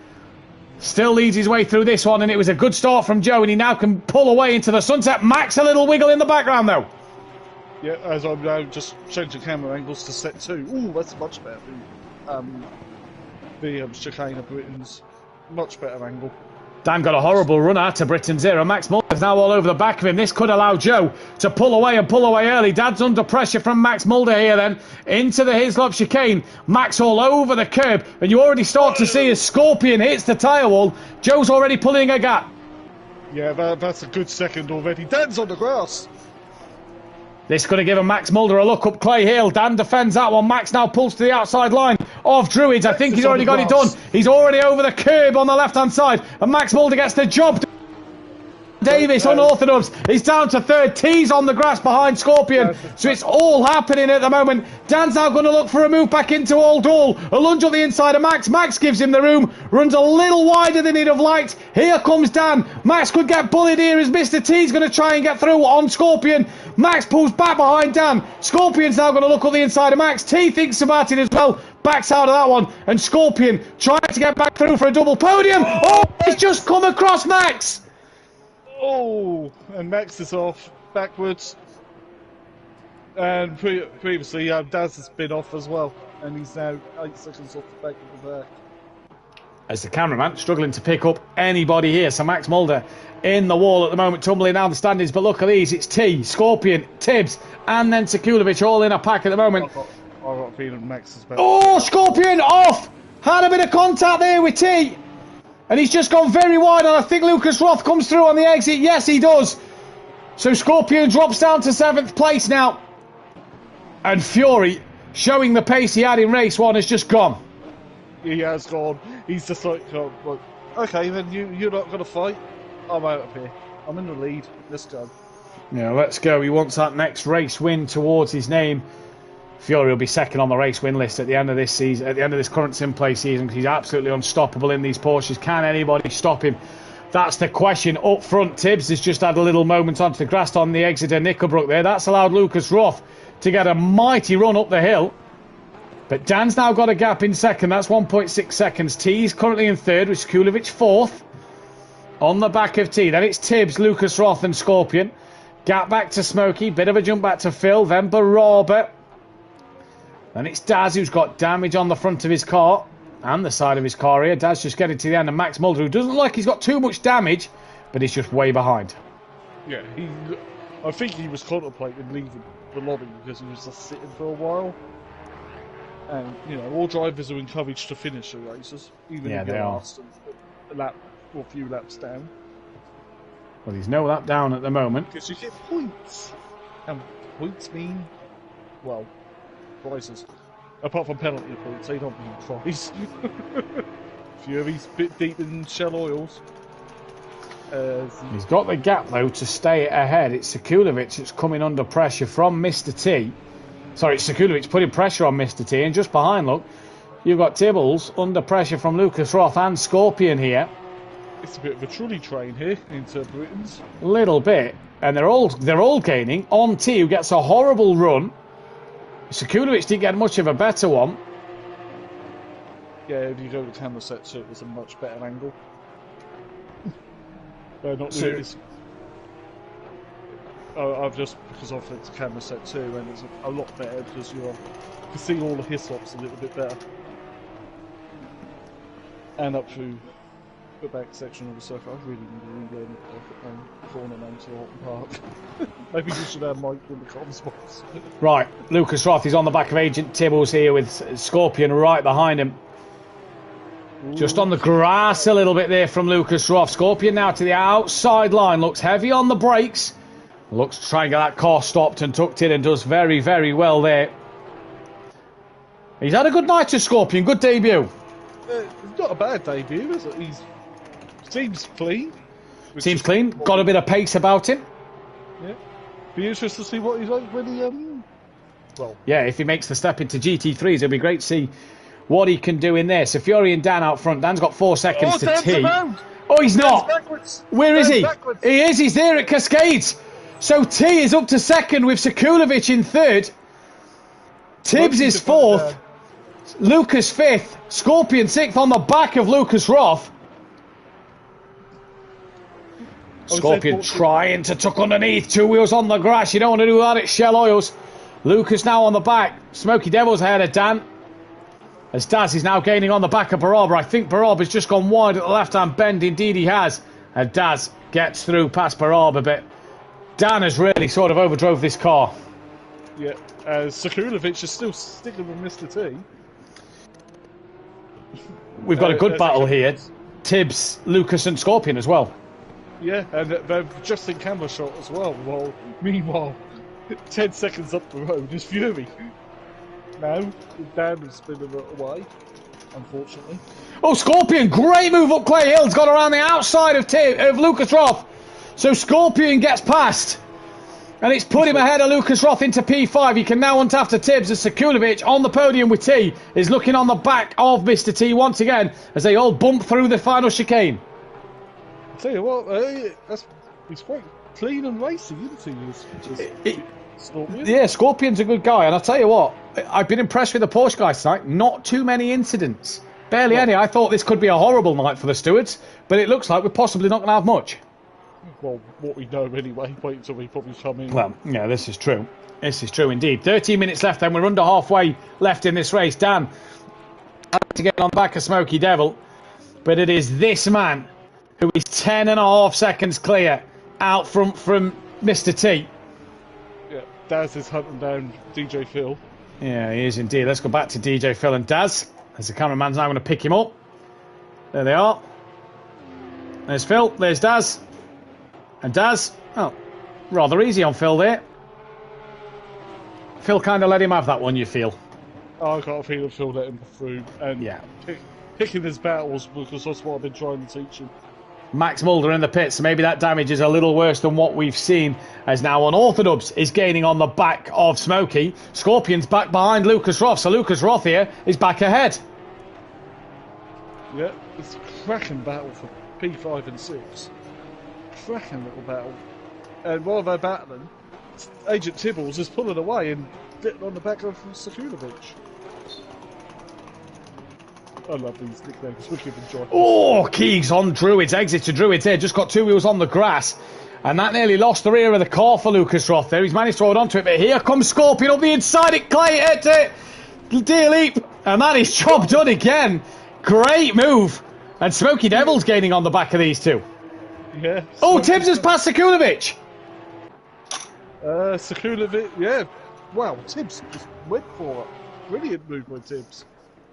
still leads his way through this one. And it was a good start from Joe. And he now can pull away into the sunset. Max a little wiggle in the background though. Yeah, as I'm now just changing camera angles to set 2. Ooh, that's much better. The chicane of Britain's much better angle. Dan got a horrible run out to Britain 0. Max Mulder's now all over the back of him. This could allow Joe to pull away and pull away early. Dad's under pressure from Max Mulder here then. Into the Hislop chicane. Max all over the curb. And you already start to see as Scorpion hits the tyre wall. Joe's already pulling a gap. Yeah, that's a good second already. Dan's on the grass. This could have given Max Mulder a look up Clay Hill. Dan defends that one. Max now pulls to the outside line of Druids. I think he's already got it done. He's already over the curb on the left-hand side. And Max Mulder gets the job done. Davis unorthodox. He's down to third. T's on the grass behind Scorpion. So it's all happening at the moment. Dan's now going to look for a move back into Old Hall. A lunge on the inside of Max. Max gives him the room. Runs a little wider than he'd have liked. Here comes Dan. Max could get bullied here as Mr. T's going to try and get through on Scorpion. Max pulls back behind Dan. Scorpion's now going to look on the inside of Max. T thinks about it as well. Backs out of that one. And Scorpion trying to get back through for a double podium. Oh, he's just come across Max. Oh, and Max is off backwards. And previously, Daz has been off as well. And he's now 8 seconds off the back of the back. As the cameraman struggling to pick up anybody here. So Max Mulder in the wall at the moment, tumbling down the standings. But look at these. It's T, Scorpion, Tibbs, and then Sakulovic all in a pack at the moment. I've got a feeling Max is better. Oh, Scorpion off! Had a bit of contact there with T. And he's just gone very wide, and I think Lucas Roth comes through on the exit. Yes, he does. So Scorpion drops down to 7th place now. And Fury, showing the pace he had in race 1, has just gone. He has gone. He's just like, okay, then you're not going to fight. I'm out of here. I'm in the lead. Let's go. Yeah, let's go. He wants that next race win towards his name. Fury will be second on the race win list at the end of this season, at the end of this current SimPlay season, because he's absolutely unstoppable in these Porsches. Can anybody stop him? That's the question. Up front, Tibbs has just had a little moment onto the grass on the exit of Nickelbrook there. That's allowed Lucas Roth to get a mighty run up the hill. But Dan's now got a gap in second. That's 1.6 seconds. T's currently in third with Sekulovic fourth. On the back of T. Then it's Tibbs, Lucas Roth and Scorpion. Gap back to Smokey. Bit of a jump back to Phil. Then Baraba. Then it's Daz, who's got damage on the front of his car. And the side of his car here. Daz just getting to the end. And Max Mulder, who doesn't look like he's got too much damage, but he's just way behind. Yeah, I think he was contemplating leaving the lobby because he was just sitting for a while. And, you know, all drivers are encouraged to finish the races, even if you're last a lap or a few laps down. Well, he's no lap down at the moment. Because you get points. And points mean, well, prizes. Apart from penalty points, they don't mean prize. Fury's a bit deep in shell oils. He's got the gap, though, to stay ahead. It's Sekulovic that's coming under pressure from Mr. T. Sorry, it's Sekulovic putting pressure on Mr. T. And just behind, look, you've got Tibbles under pressure from Lucas Roth and Scorpion here. It's a bit of a trolley train here into Britain's. A little bit. And they're all gaining. On T, who gets a horrible run. Sekulovic didn't get much of a better one. Yeah, if you go to camera set 2, it's a much better angle. Not so, really. I've just, because I've flipped to camera set 2, and it's a lot better because you can see all the hislops a little bit better. And up through the back section of the circuit. I really need to relearn the corner name to Horton Park. Maybe you should have Mike in the comms box. Right, Lucas Roth is on the back of Agent Tibbles here with Scorpion right behind him. Just on the grass a little bit there from Lucas Roth. Scorpion now to the outside line. Looks heavy on the brakes. Looks to try and get that car stopped and tucked in and does very, very well there. He's had a good night to Scorpion. Good debut. Not a bad debut, is it? He seems clean. Seems clean. Got a bit of pace about him. Yeah. Be interested to see what he's like when he... Well... Yeah, if he makes the step into GT3s, it'll be great to see what he can do in there. So Fury and Dan out front. Dan's got 4 seconds to T. Oh, he's not. Where is he? He is. He's there at Cascades. So T is up to second with Sekulovic in third. Tibbs is fourth. Lucas fifth. Scorpion sixth on the back of Lucas Roth. Scorpion trying to tuck underneath. 2 wheels on the grass. You don't want to do that at Shell Oils. Lucas now on the back. Smoky Devil's ahead of Dan. As Daz is now gaining on the back of Baraba. I think Baraba's just gone wide at the left-hand bend. Indeed he has. And Daz gets through past Baraba. But Dan has really sort of overdrove this car. Yeah. Sekulovic is still sticking with Mr. T. We've got a good battle here. Tibbs, Lucas and Scorpion as well. Yeah, and they're just in camera shot as well. Meanwhile, 10 seconds up the road is Fury. Now, Dan has been a little away, unfortunately. Oh, Scorpion, great move up Clay Hill. He's got around the outside of Lucas Roth. So Scorpion gets past. And it's put him ahead of Lucas Roth into P5. He can now hunt after Tibbs as Sekulovic on the podium with T is looking on the back of Mr. T once again as they all bump through the final chicane. I'll tell you what, he's quite clean and racy, isn't he? Scorpion? Yeah, Scorpion's a good guy. And I'll tell you what, I've been impressed with the Porsche guys tonight. Not too many incidents. Barely any. I thought this could be a horrible night for the stewards, but it looks like we're possibly not going to have much. Well, what we know anyway. Wait until we probably come in. Well, yeah, this is true. This is true indeed. 13 minutes left then. We're under halfway left in this race. Dan to get on back of Smoky Devil. But it is this man who is 10.5 seconds clear out from Mr. T. Yeah, Daz is hunting down DJ Phil. Yeah, he is indeed. Let's go back to DJ Phil and Daz. As the cameraman's now going to pick him up. There they are. There's Phil. There's Daz. And Daz, oh, rather easy on Phil there. Phil kind of let him have that one, you feel? Oh, I got a feeling Phil let him through. And yeah. Picking his battles because that's what I've been trying to teach him. Max Mulder in the pits, so maybe that damage is a little worse than what we've seen. As now Unorthodox is gaining on the back of Smokey. Scorpion's back behind Lucas Roth, so Lucas Roth here is back ahead. Yeah, it's a cracking battle for P5 and 6. Cracking little battle. And while they're battling, Agent Tibbles is pulling away and getting on the back of Sekulovic. I love these nicknames. We're giving joy. Oh, Keegs on Druids, exit to Druids here. Just got two wheels on the grass. And that nearly lost the rear of the car for Lucas Roth there. He's managed to hold on to it, but here comes Scorpion up the inside. Dear Leap. And that is job done again. Great move. And Smoky Devil's gaining on the back of these two. Yeah. Oh, Tibbs has passed Sekulovic. Sekulovic, yeah. Wow, Tibbs just went for it. Brilliant move by Tibbs.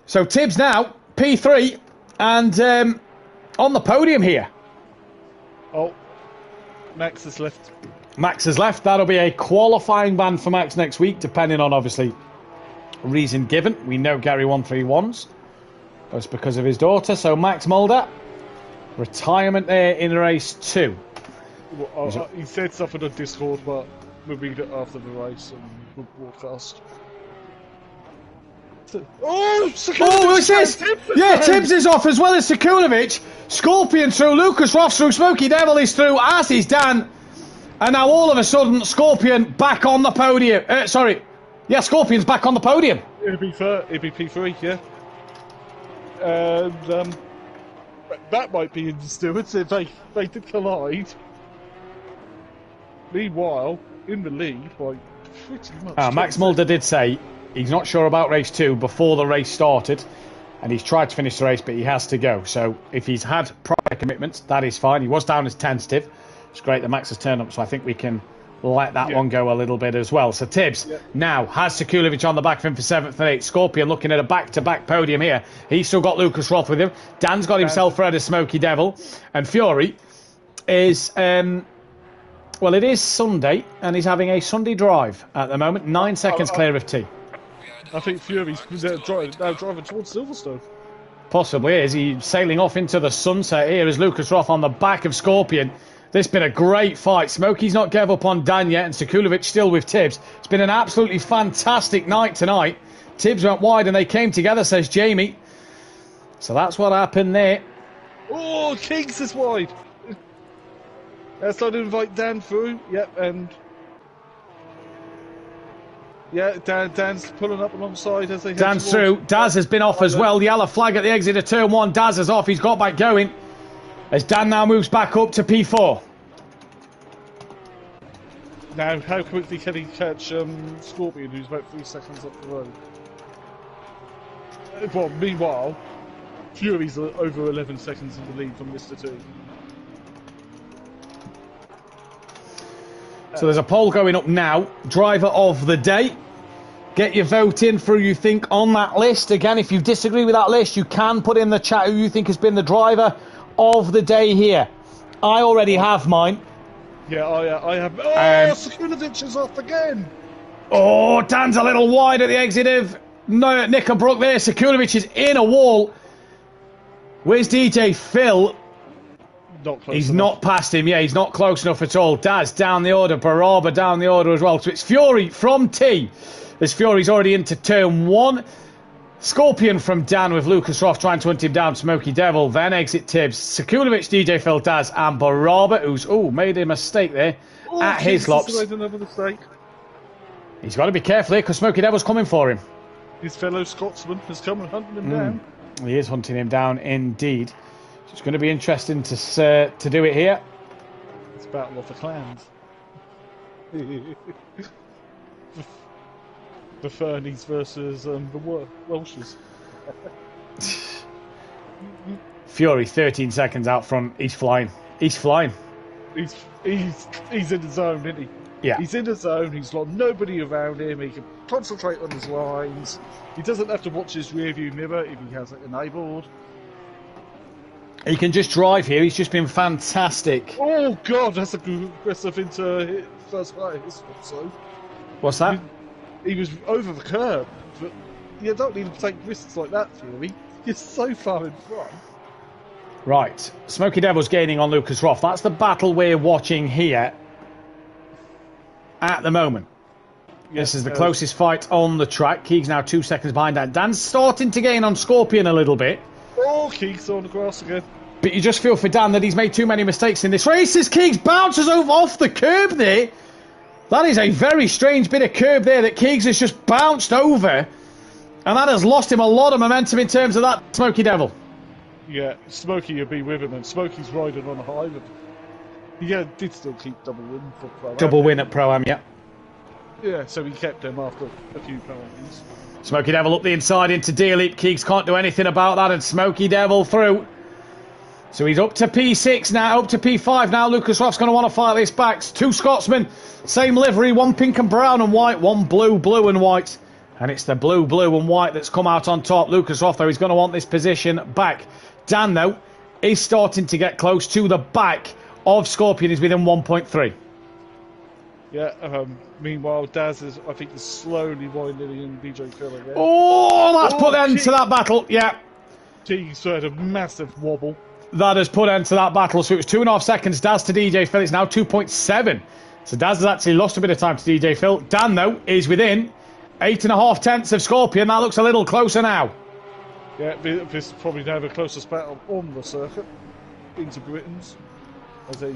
So Tibbs now, P3, and on the podium here. Oh, Max has left. Max has left. That'll be a qualifying ban for Max next week, depending on, obviously, reason given. We know Gary 131's. That's because of his daughter. So Max Mulder, retirement there in race 2. Well, he said something on Discord, but we'll read it after the race and we'll broadcast. Oh, what's this? Yeah, Tibbs is off as well as Sekulovic. Scorpion through, Lucas Roth through, Smoky Devil is through, as is Dan. And now all of a sudden, Scorpion back on the podium. Yeah, Scorpion's back on the podium. It'd be P3, yeah. And that might be in the stewards if they did collide. Meanwhile, in the lead by pretty much. Max Mulder did say he's not sure about race 2 before the race started, and he's tried to finish the race, but he has to go. So if he's had prior commitments, that is fine. He was down as tentative. It's great that Max has turned up, so I think we can let that one go a little bit as well. So Tibbs now has Sekulovic on the back of him for 7th and 8th. Scorpion looking at a back-to-back podium here. He's still got Lucas Roth with him. Dan's got himself ahead of Smoky Devil. And Fury is... well, it is Sunday, and he's having a Sunday drive at the moment. 9 seconds clear of T. I think Fury's now driving towards Silverstone. Possibly is. He's sailing off into the sunset here as Lucas Roth on the back of Scorpion. This has been a great fight. Smokey's not gave up on Dan yet, and Sekulovic still with Tibbs. It's been an absolutely fantastic night tonight. Tibbs went wide and they came together, says Jamie. So that's what happened there. Oh, Kings is wide. Let's try to invite Dan through. Yep, and... yeah, Dan's pulling up alongside as they head Dan's through. Daz has been off as well. Yellow flag at the exit of turn 1. Daz is off. He's got back going. As Dan now moves back up to P4. Now, how quickly can he catch Scorpion, who's about 3 seconds up the road? Well, meanwhile, Fury's over 11 seconds in the lead from Mr. 2. So there's a poll going up now. Driver of the day. Get your vote in for who you think on that list. Again, if you disagree with that list, you can put in the chat who you think has been the driver of the day here. I already have mine. Yeah, I have. Oh, Sekulovic is off again. Oh, Dan's a little wide at the exit of Knickerbrook there. Sekulovic is in a wall. Where's DJ Phil? Not close he's enough. Not past him. Yeah, he's not close enough at all. Daz down the order. Baraba down the order as well. So it's Fury from T. As Fury's already into turn 1. Scorpion from Dan with Lucas Roth trying to hunt him down. Smoky Devil, then exit Tibbs. Sekulovic, DJ Phil, Daz, and Baraba, who's made a mistake there at his lops. Another mistake. He's got to be careful here because Smoky Devil's coming for him. His fellow Scotsman has come and hunted him down. He is hunting him down indeed. So it's going to be interesting to do it here. It's Battle of the Clans. The Fernies versus the Welshes. Fury, 13 seconds out front. He's flying. He's flying. He's in the zone, isn't he? Yeah. He's in the zone. He's got nobody around him. He can concentrate on his lines. He doesn't have to watch his rearview mirror if he has it enabled. He can just drive here. He's just been fantastic. Oh, God, that's a good aggressive into first place. So. What's that? He was over the curb, but you don't need to take risks like that, Fury. You're so far in front. Right, Smoky Devil's gaining on Lucas Roth. That's the battle we're watching here at the moment. Yes, this is the closest fight on the track. Keeg's now 2 seconds behind that. Dan's starting to gain on Scorpion a little bit. Oh, Keeg's on the grass again. But you just feel for Dan that he's made too many mistakes in this race as Keeg's bounces off the curb there. That is a very strange bit of curb there that Keegs has just bounced over. And that has lost him a lot of momentum in terms of that Smoky Devil. Yeah, Smokey would be with him, and Smokey's riding on a high. He did still keep double win for Pro-Am. Double win at Pro-Am, yeah. Yeah, so he kept him after a few penalties. Smoky Devil up the inside into Dealeep. Keeks can't do anything about that, and Smoky Devil through. So he's up to P6 now, up to P5 now. Lucas Roth's going to want to fight this back. Two Scotsmen, same livery, one pink and brown and white, one blue, blue and white. And it's the blue, blue and white that's come out on top. Lucas Roth, though, he's going to want this position back. Dan, though, is starting to get close to the back of Scorpion. He's within 1.3. Yeah, meanwhile, Daz is, I think, slowly winding in DJ Phil again. Oh, that's put end to that battle. Yeah. He's had a massive wobble. That has put end to that battle. So it was 2.5 seconds. Daz to DJ Phil. It's now 2.7. So Daz has actually lost a bit of time to DJ Phil. Dan, though, is within 8.5 tenths of Scorpion. That looks a little closer now. Yeah, this is probably now the closest battle on the circuit into Britons as they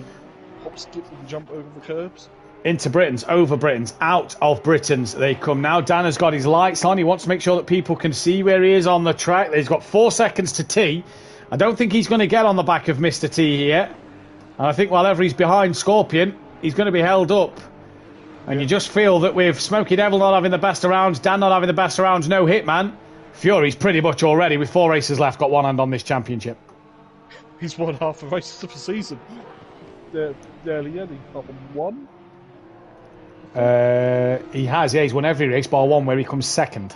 hop, skip and jump over the curbs. Into Britons, over Britons, out of Britons they come now. Dan has got his lights on. He wants to make sure that people can see where he is on the track. He's got 4 seconds to T. I don't think he's going to get on the back of Mr. T here. And I think while he's behind Scorpion, he's going to be held up. And you just feel that with Smoky Devil not having the best of rounds, Dan not having the best of rounds, no hitman, Fury's pretty much already, with 4 races left, got one hand on this championship. He's won half the races of the season. Nearly any. Not one? He has, yeah. He's won every race bar one where he comes second.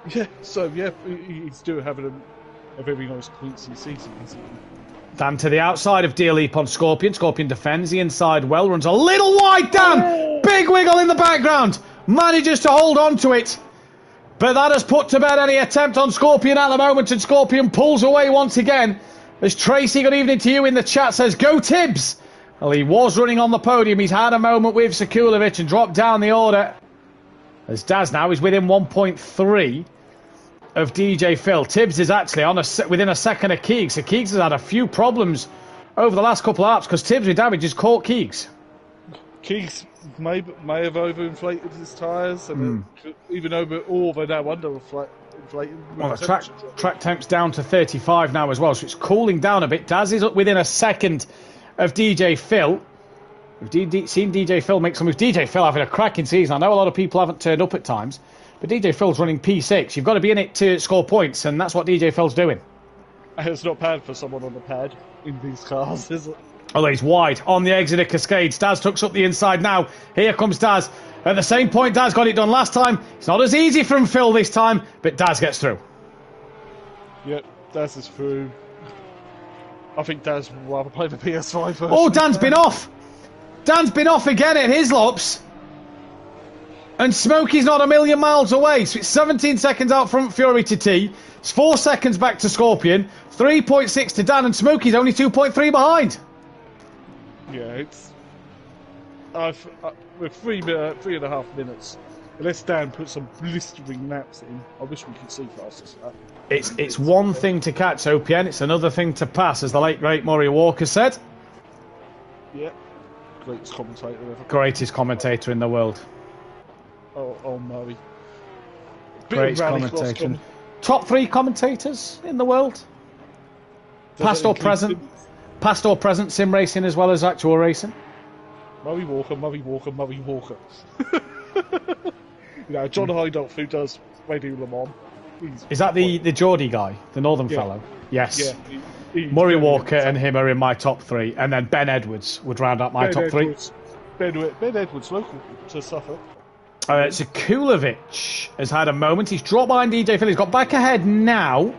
Yeah, so, yeah, he's still having a very nice pointsy season. Dan to the outside of Deer Leap on Scorpion. Scorpion defends the inside well, runs a little wide. Dan! Big wiggle in the background. Manages to hold on to it. But that has put to bed any attempt on Scorpion at the moment, and Scorpion pulls away once again. As Tracy, good evening to you in the chat, says, go Tibbs! Well, he was running on the podium. He's had a moment with Sekulovic and dropped down the order. As Daz now is within 1.3 of DJ Phil. Tibbs is actually on within a second of Keegs. So Keegs has had a few problems over the last couple of laps because Tibbs with damage has caught Keegs. Keegs may have overinflated his tyres, and even over, they're now under-inflated. Well, the track temp's down to 35 now as well, so it's cooling down a bit. Daz is up within a second of DJ Phil. We've seen DJ Phil make some moves. DJ Phil having a cracking season. I know a lot of people haven't turned up at times, but DJ Phil's running P6. You've got to be in it to score points, and that's what DJ Phil's doing. It's not bad for someone on the pad in these cars, is it? Although he's wide on the exit of Cascades. Daz tucks up the inside now. Here comes Daz. At the same point Daz got it done last time. It's not as easy from Phil this time, but Daz gets through. Yep, Daz is through. I think Daz would rather play the PS5 version. Oh, Dan's been off. Dan's been off again at his laps. And Smokey's not a million miles away. So it's 17 seconds out from Fury to T. It's 4 seconds back to Scorpion. 3.6 to Dan, and Smokey's only 2.3 behind. Yeah, it's... with 3.5 minutes, unless Dan put some blistering laps in, I wish we could see faster stuff. It's one thing to catch OPN, it's another thing to pass, as the late great Murray Walker said. Yeah, greatest commentator ever. Greatest commentator in the world. Oh Murray. Greatest commentator. Top 3 commentators in the world. Past or present sim racing as well as actual racing. Murray Walker. John Hydolf, who does Radio Le Mans. Is that the Geordie guy, the northern fellow? Yes. Yeah, Murray Walker and him are in my top 3, and then Ben Edwards would round up my top 3. Ben Edwards, local to Suffolk. Sekulovic has had a moment. He's dropped behind DJ Phil. He's got back ahead now.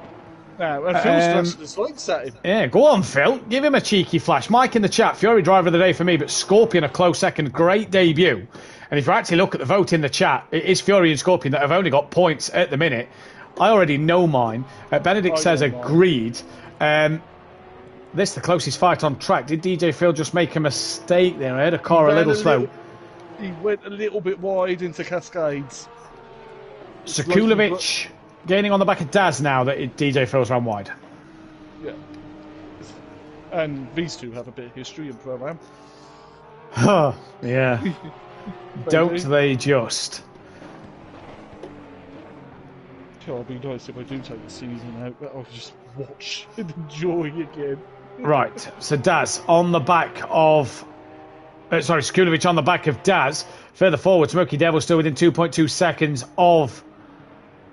And Phil's flashing his lights at him. Yeah, go on, Phil. Give him a cheeky flash. Mike in the chat, Fury driver of the day for me, but Scorpion a close second. Great debut. And if you actually look at the vote in the chat, it is Fury and Scorpion that have only got points at the minute. I already know mine. Benedict says agreed. This is the closest fight on track. Did DJ Phil just make a mistake there? I had a car a little slow. He went a little bit wide into Cascades. Sekulovic gaining on the back of Daz now that DJ Phil's run wide. Yeah. And these two have a bit of history in Pro-Am. Yeah. Don't they just? It'd be nice if I do take the season out, but I'll just watch and enjoy again. Right, so Daz on the back of... Skulovic on the back of Daz. Further forward, Smoky Devil still within 2.2 seconds of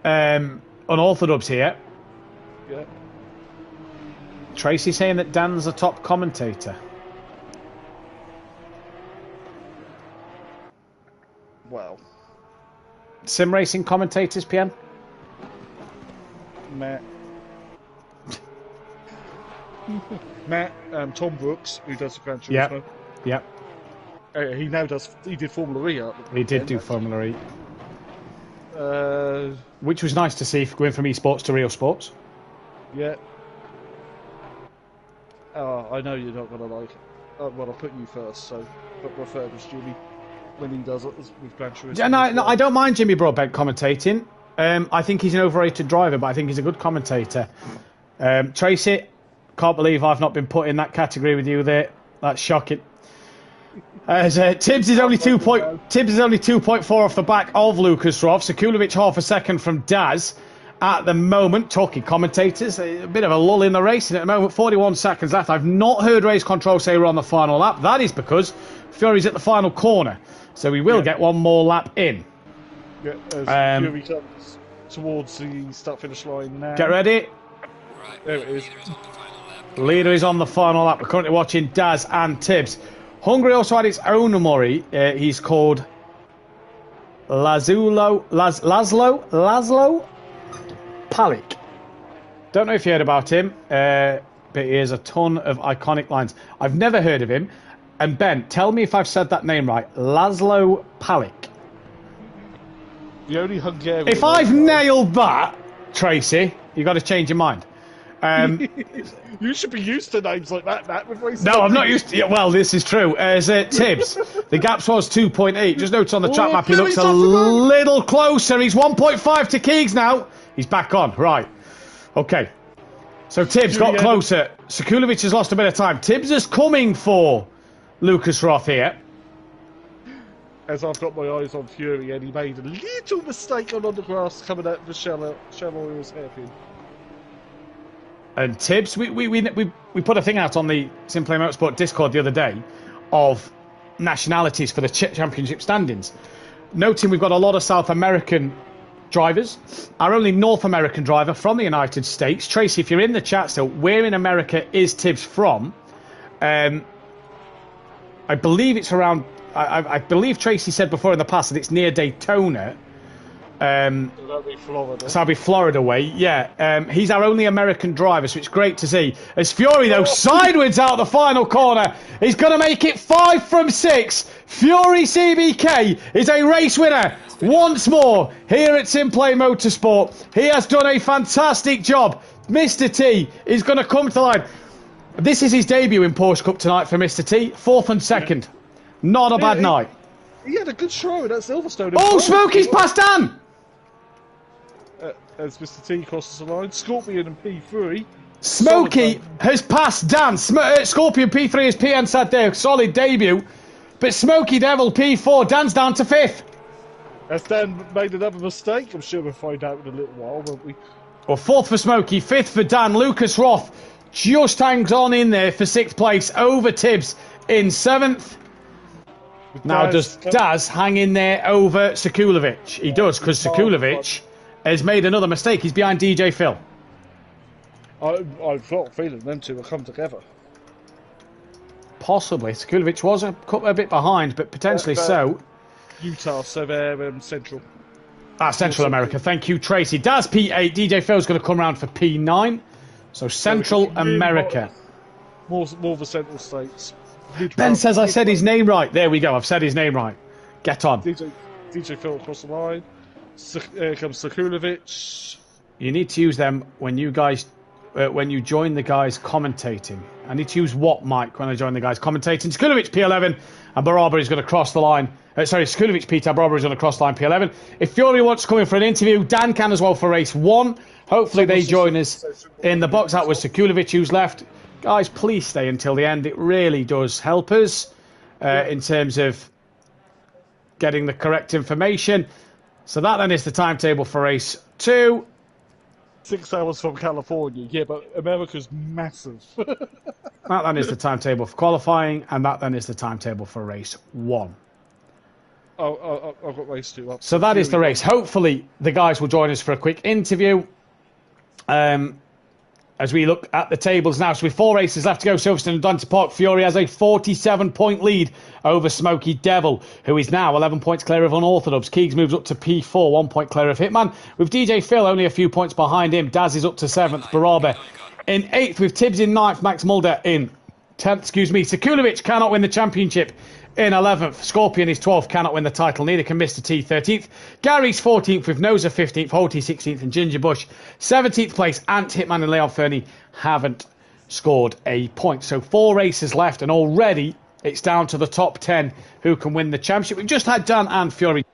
Unorthodox here. Yeah. Tracy saying that Dan's a top commentator. Well. Sim racing commentators, PM? Matt. Tom Brooks, who does the Gran Turismo. Yep. He now does. He did Formula E. He did do Formula E. Uh, Which was nice to see, going from esports to real sports. Yeah. I know you're not going to like it. Well, I'll put you first, so put my third as Jimmy when he does it with Gran Turismo. Yeah, no, I don't mind Jimmy Broadbent commentating. I think he's an overrated driver, but I think he's a good commentator. Tracy, can't believe I've not been put in that category with you there. That's shocking. As Tibbs is only 2.4 off the back of Lucas Roth. Sekulovic half a second from Daz at the moment. Talking commentators, a bit of a lull in the racing at the moment. 41 seconds left. I've not heard race control say we're on the final lap. That is because Fury's at the final corner, so we will get one more lap in. Yeah, as Fury comes towards the start-finish line now. Get ready. There it is. Leader is on the final lap. We're currently watching Daz and Tibbs. Hungary also had its own Mori. He's called Laszlo Palik. Don't know if you heard about him, but he has a ton of iconic lines. I've never heard of him. And Ben, tell me if I've said that name right. Laszlo Palik. The only Hungarian. If I've nailed that, Tracy, you've got to change your mind. You should be used to names like that with racing. No, I'm not used to it. Well, this is true. As Tibbs, the gap was 2.8. Just notice on the track map, he looks a little closer. He's 1.5 to Keegs now. He's back on. Right. Okay. So Tibbs got closer. Sekulovic has lost a bit of time. Tibbs is coming for Lucas Roth here. As I've got my eyes on Fury, and he made a little mistake on the grass coming out of the shell oil's hairpin. And Tibbs, we put a thing out on the SimPlay Motorsport Discord the other day of nationalities for the championship standings. Noting we've got a lot of South American drivers. Our only North American driver from the United States. Tracy, if you're in the chat still, where in America is Tibbs from? I believe it's around... I believe Tracy said before in the past that it's near Daytona. That'll be Florida. So that'll be Florida way, yeah. He's our only American driver, so it's great to see. As Fury, though, sideways out the final corner. He's going to make it 5 from 6. Fury CBK is a race winner once more here at SimPlay Motorsport. He has done a fantastic job. Mr. T is going to come to the line. This is his debut in Porsche Cup tonight for Mr. T. 4th and 2nd. Not a bad night. He had a good show at Silverstone. Oh, Smokey's passed Dan! As Mr. T crosses the line, Scorpion and P3. Smokey has passed Dan. Scorpion P3 as PN said there. Solid debut. But Smokey Devil P4. Dan's down to 5th. As Dan made another mistake, I'm sure we'll find out in a little while, won't we? Well, 4th for Smokey, 5th for Dan. Lucas Roth just hangs on in there for 6th place over Tibbs in 7th. Now, does Daz hang in there over Sekulovic? He does, because Sekulovic has made another mistake. He's behind DJ Phil. I've got a feeling them two will come together. Possibly. Sekulovic was a bit behind, but potentially so. Utah, so they're Central. Central America. Thank you, Tracy. Daz P8. DJ Phil's going to come around for P9. So Central America. More of the Central States. Ben says I said his name right. There we go. I've said his name right. Get on. DJ Phil across the line. Here comes Sekulovic. You need to use them when you guys, when you join the guys commentating. I need to use what, Mike, when I join the guys commentating? Sekulovic P11 and Barabara is going to cross the line. Sekulovic P10, Barabara is going to cross the line P11. If Fury wants to come in for an interview, Dan can as well for race 1. Hopefully they join us in the box. That was Sekulovic who's left. Guys, please stay until the end. It really does help us in terms of getting the correct information. So that then is the timetable for race 2. 6 hours from California. Yeah, but America's massive. That then is the timetable for qualifying, and that then is the timetable for race 1. Oh, I've got race 2 up. So that is the race. Hopefully, the guys will join us for a quick interview. As we look at the tables now, so with 4 races left to go, Silverstone and Donington Park, Fury has a 47-point lead over Smoky Devil, who is now 11 points clear of Unorthodox. Keegs moves up to P4, 1 point clear of Hitman. With DJ Phil only a few points behind him, Daz is up to 7th, Barabe in 8th, with Tibbs in 9th, Max Mulder in 10th, Sekulovic cannot win the championship in 11th. Scorpion is 12th, cannot win the title. Neither can Mr. T 13th. Gary's 14th with Noza 15th, Holty 16th and Ginger Bush 17th place. Ant, Hitman and Leon Fernie haven't scored a point. So 4 races left and already it's down to the top 10 who can win the championship. We've just had Dan and Fury.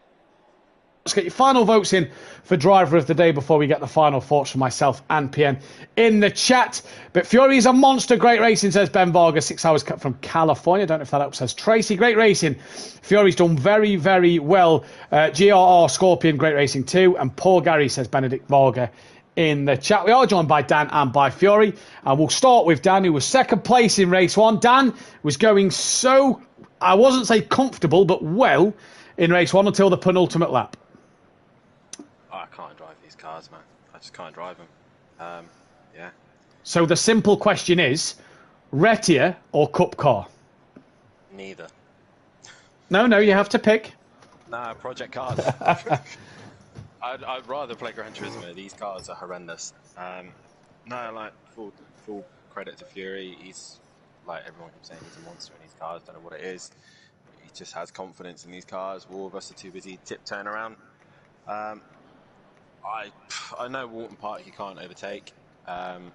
Let's get your final votes in for driver of the day before we get the final thoughts from myself and PN in the chat. But Fury is a monster. Great racing, says Ben Varga. 6 hours cut from California. Don't know if that helps, says Tracy. Great racing. Fury's done very, very well. GRR Scorpion, great racing too. And poor Gary, says Benedict Varga in the chat. We are joined by Dan and by Fury. And we'll start with Dan, who was 2nd place in race 1. Dan was going so, I wasn't say comfortable, but well in race 1 until the penultimate lap. I can't drive these cars, man. I just can't drive them. Yeah. So the simple question is, Retia or Cup car? Neither. No, you have to pick. Nah, project cars. I'd rather play Gran Turismo. These cars are horrendous. No, like, full credit to Fury. He's, like everyone keeps saying, he's a monster in these cars. Don't know what it is. He just has confidence in these cars. All of us are too busy tiptoeing around. I know Walton Park you can't overtake, and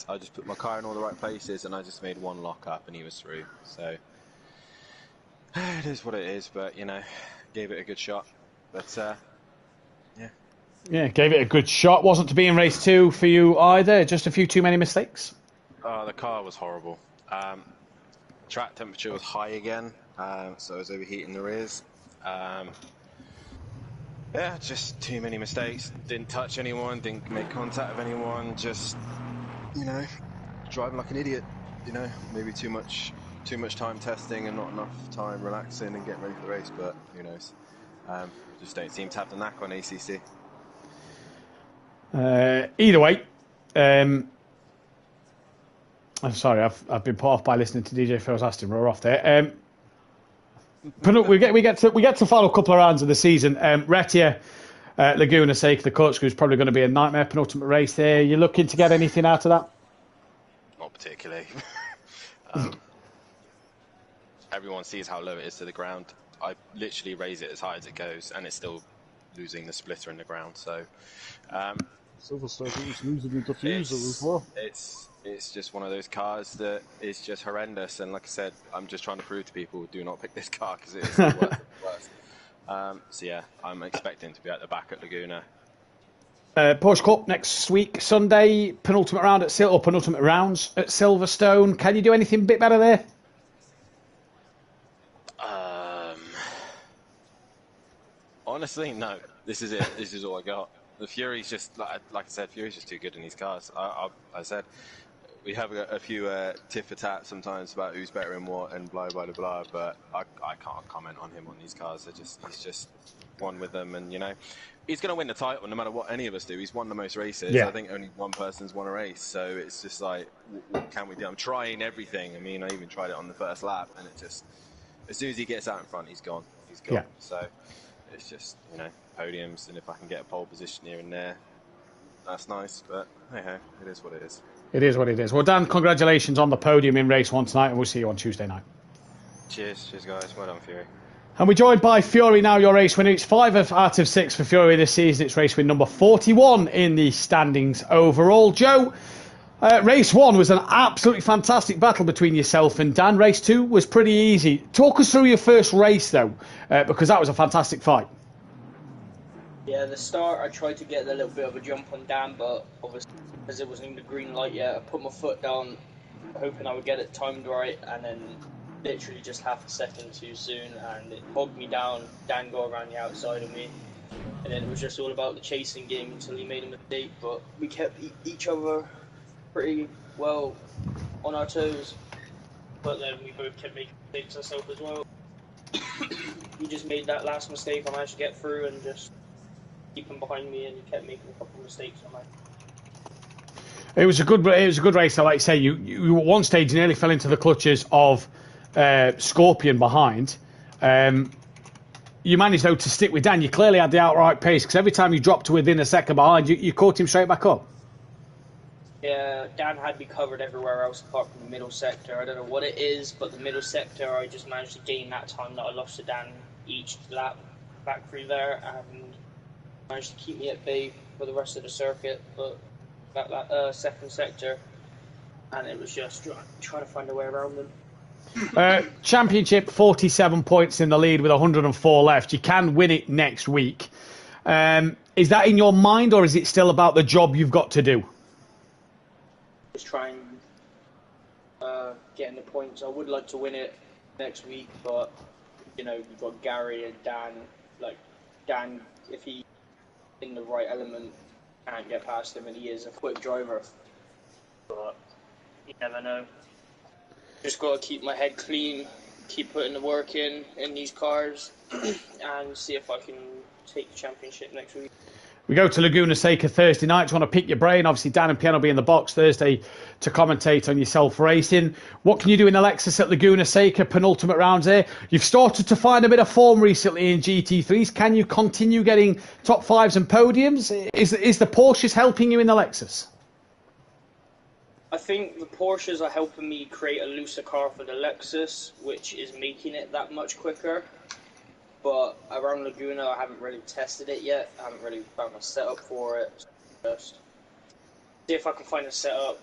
I just put my car in all the right places, and I just made one lock up, and he was through. So it is what it is, but you know, gave it a good shot. But yeah, gave it a good shot. Wasn't to be in race 2 for you either. Just a few too many mistakes. The car was horrible. Track temperature was high again, so I was overheating the rears. Yeah, just too many mistakes. Didn't touch anyone, didn't make contact with anyone, just, you know, driving like an idiot. You know, maybe too much time testing and not enough time relaxing and getting ready for the race, but who knows. Just don't seem to have the knack on ACC. Either way, I'm sorry, I've been put off by listening to DJ Phil's Aston. We're off there. We get to the final couple of rounds of the season. Retia, Laguna Seca, the corkscrew is probably going to be a nightmare penultimate race there. You looking to get anything out of that? Not particularly. Everyone sees how low it is to the ground. I literally raise it as high as it goes, and it's still losing the splitter in the ground. So, Silverstone was losing the diffuser as well. It's just one of those cars that is just horrendous. And like I said, I'm just trying to prove to people, do not pick this car because it is the worst. So yeah, I'm expecting to be at the back at Laguna. Porsche Cup next week, Sunday, penultimate rounds at Silverstone. Can you do anything a bit better there? Honestly, no. This is it. This is all I got. The Fury's just, like I said, Fury's just too good in these cars. I said, we have a few tit for tat sometimes about who's better in what and blah, blah, blah, but I can't comment on him on these cars. He's just one with them, and, you know, he's going to win the title no matter what any of us do. He's won the most races. Yeah. I think only one person's won a race, so it's just like, what can we do? I'm trying everything. I mean, I even tried it on the first lap, and it just, as soon as he gets out in front, he's gone. He's gone. Yeah. So it's just, you know, podiums, and if I can get a pole position here and there, that's nice, but hey, it is what it is. It is what it is. Well, Dan, congratulations on the podium in race 1 tonight, and we'll see you on Tuesday night. Cheers guys. Well done, Fury. And we're joined by Fury now, your race winner. It's 5 out of 6 for Fury this season. It's race win number 41 in the standings overall. Joe, race 1 was an absolutely fantastic battle between yourself and Dan. Race 2 was pretty easy. Talk us through your first race, though, because that was a fantastic fight. Yeah, the start, I tried to get a little bit of a jump on Dan, but obviously, because it wasn't even the green light yet, I put my foot down, hoping I would get it timed right, and then literally just half a second too soon, and it bogged me down. Dan got around the outside of me, And then it was just all about the chasing game until he made a mistake. But we kept each other pretty well on our toes. But then we both kept making mistakes ourselves as well. He just made that last mistake. I managed to get through and just keep him behind me, and he kept making a couple of mistakes. It was a good race. Like you say, you at one stage nearly fell into the clutches of Scorpion behind. You managed though to stick with Dan. You clearly had the outright pace because every time you dropped to within a second behind, you caught him straight back up. Yeah, Dan had me covered everywhere else apart from the middle sector. I don't know what it is, but the middle sector, I just managed to gain that time that I lost to Dan each lap back through there, and managed to keep me at bay for the rest of the circuit. But that second sector, and it was just trying to find a way around them. Championship, 47 points in the lead with 104 left. You can win it next week. Is that in your mind, or is it still about the job you've got to do? Just trying getting the points. I would like to win it next week, but you know, you've got Gary and Dan. Like Dan, if he in the right element, can't get past him, and he is a quick driver. But you never know. Just got to keep my head clean, keep putting the work in these cars, and see if I can take the championship next week. We go to Laguna Seca Thursday night. Do you want to pick your brain? Obviously, Dan and Pian will be in the box Thursday to commentate on yourself racing. What can you do in the Lexus at Laguna Seca? Penultimate rounds there. You've started to find a bit of form recently in GT3s. Can you continue getting top fives and podiums? Is the Porsches helping you in the Lexus? I think the Porsches are helping me create a looser car for the Lexus, which is making it that much quicker. But around Laguna, I haven't really tested it yet. I haven't really found a setup for it. So just see if I can find a setup,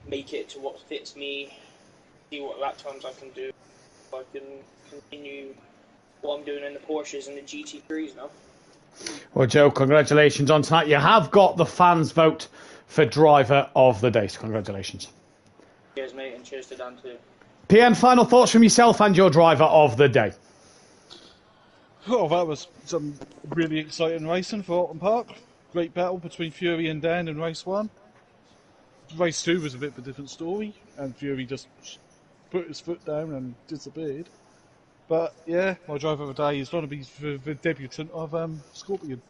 make it to what fits me, see what lap times I can do. So I can continue what I'm doing in the Porsches and the GT3s now. Well, Joe, congratulations on tonight. You have got the fans' vote for driver of the day. So congratulations. Cheers, mate, and cheers to Dan too. PN, final thoughts from yourself and your driver of the day. Oh, that was some really exciting racing for Alton Park. Great battle between Fury and Dan in race 1. Race 2 was a bit of a different story, and Fury just put his foot down and disappeared. But yeah, my driver of the day is going to be the debutant of Scorpion.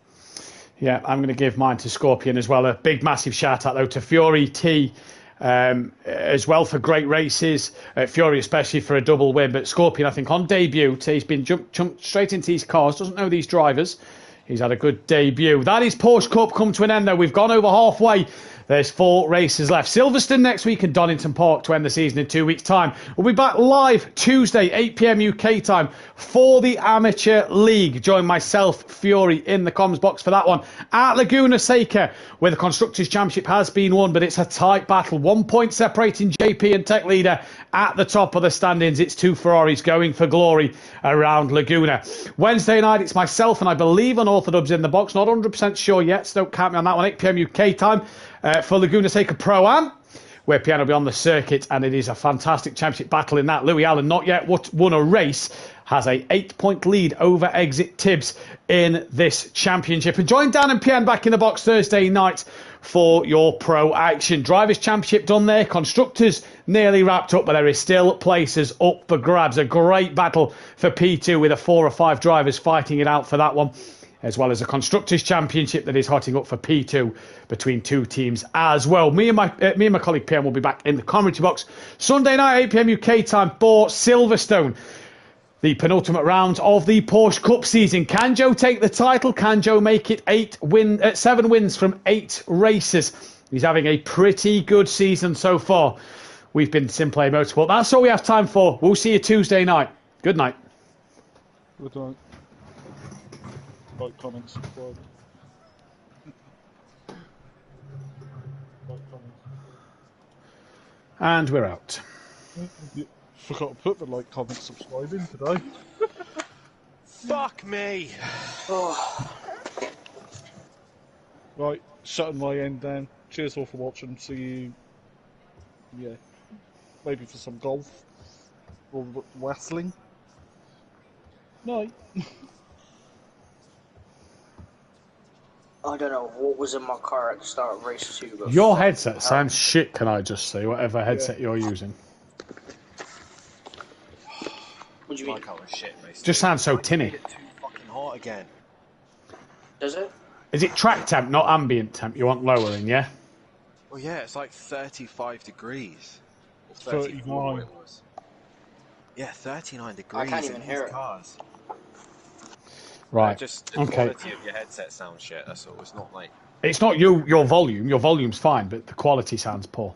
Yeah, I'm going to give mine to Scorpion as well. A big, massive shout out though to Fury T. As well for great races, Fury especially for a double win, but Scorpion I think on debut, he's been jumped straight into these cars, doesn't know these drivers. He's had a good debut. That is Porsche Cup come to an end though. We've gone over halfway. There's 4 races left. Silverstone next week and Donington Park to end the season in 2 weeks' time. We'll be back live Tuesday, 8 p.m. UK time for the Amateur League. Join myself, Fury, in the comms box for that one. At Laguna Seca, where the Constructors' Championship has been won, but it's a tight battle. 1 point separating JP and Tech Leader at the top of the standings. It's 2 Ferraris going for glory around Laguna. Wednesday night, it's myself and I believe Unorthodox in the box. Not 100% sure yet, so don't count me on that one. 8 p.m. UK time. For Laguna Seca Pro-Am, where Pian will be on the circuit, and it is a fantastic championship battle in that. Louis Allen, not yet won a race, has a 8-point lead over Exit Tibbs in this championship. And join Dan and Pian back in the box Thursday night for your pro action. Drivers' Championship done there. Constructors nearly wrapped up, but there is still places up for grabs. A great battle for P2 with 4 or 5 drivers fighting it out for that one, as well as a Constructors' Championship that is hotting up for P2 between 2 teams as well. Me and my colleague PM will be back in the commentary box Sunday night, 8 p.m. UK time for Silverstone, the penultimate round of the Porsche Cup season. Can Joe take the title? Can Joe make it 7 wins from 8 races? He's having a pretty good season so far. We've been SimPlay Motorsport. That's all we have time for. We'll see you Tuesday night. Good night. Good night. Like, comment, subscribe. And we're out. Forgot to put the like, comment, subscribe in today. Fuck me! Oh. Right, shutting my end down. Cheers all for watching. See you, yeah, maybe for some golf or wrestling. Night. I don't know what was in my car at the start of race 2. But Your headset sounds shit, can I just say, whatever headset you're using. What do you mean? Like I was shit, race Just 2. sounds so Made tinny. it too fucking hot again. Does it? Is it track temp, not ambient temp? You want lowering, yeah? Well, yeah, it's like 35 degrees. Or 39. it was. Yeah, 39 degrees. I can't even hear it. Cars. Right. Just the okay. quality of your headset sounds shit, that's all. It's not like... It's not your volume. Your volume's fine, but the quality sounds poor.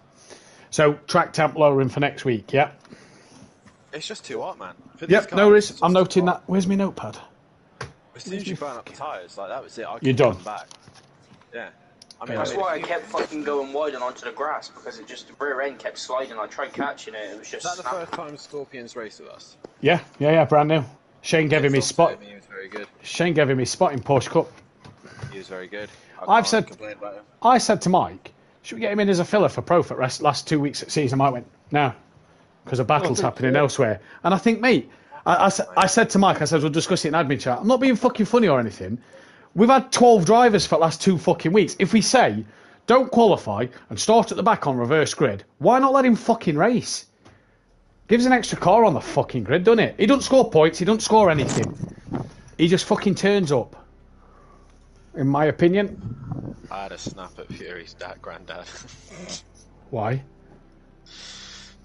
So, track temp lowering for next week, yeah? It's just too hot, man. Yep, no worries. I'm noting that. Where's my notepad? As soon as you burn up the tyres, like, that was it. I You're could done. come back. Yeah. That's why I kept fucking going wide and onto the grass, because it just, the rear end kept sliding. I tried catching it, it was just Is that the first time Scorpions raced with us? Yeah, brand new. Shane gave him his spot. He was very good. Shane gave him his spot in Porsche Cup. He was very good. I can't complain about him. said to Mike, should we get him in as a filler for Pro for the last 2 weeks of season? Mike went, no, because a battle's happening elsewhere. And I think, mate, I said to Mike, I said, we'll discuss it in admin chat. I'm not being fucking funny or anything. We've had 12 drivers for the last 2 fucking weeks. If we say, don't qualify and start at the back on reverse grid, why not let him fucking race? Gives an extra car on the fucking grid, doesn't it? He doesn't score points, he doesn't score anything. He just fucking turns up. In my opinion. I had a snap at Fury's granddad. Why?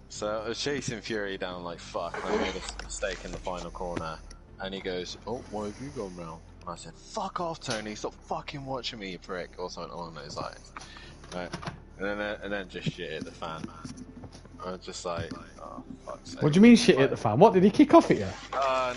So I was chasing Fury down like fuck, and I made a mistake in the final corner. And he goes, oh, why have you gone round? And I said, fuck off, Tony, stop fucking watching me, you prick, or something along those lines. Right. And then just shit at the fan. I was just like, oh, fuck's sake. What do you mean shit at the fan? What, did he kick off at you?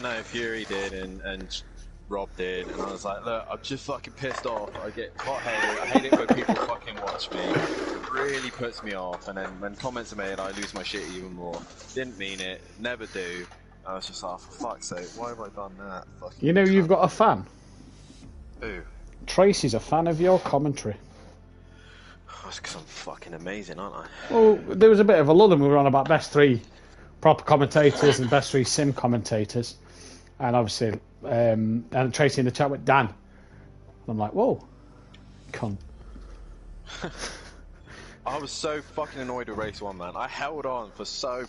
No, Fury did, and Rob did, and I was like, look, I'm just fucking pissed off. I get hot-headed. I hate it when people fucking watch me. It really puts me off, and then when comments are made, I lose my shit even more. Didn't mean it, never do. I was just like, for fuck's sake, why have I done that? Fucking You know you've got a fan. Who? Tracy's a fan of your commentary. That's because I'm fucking amazing, aren't I? Well, there was a bit of a lull and we were on about best 3 proper commentators and best 3 sim commentators. And obviously, and Tracy in the chat went, Dan. And I'm like, whoa, cunt. I was so fucking annoyed with race 1, man. I held on for so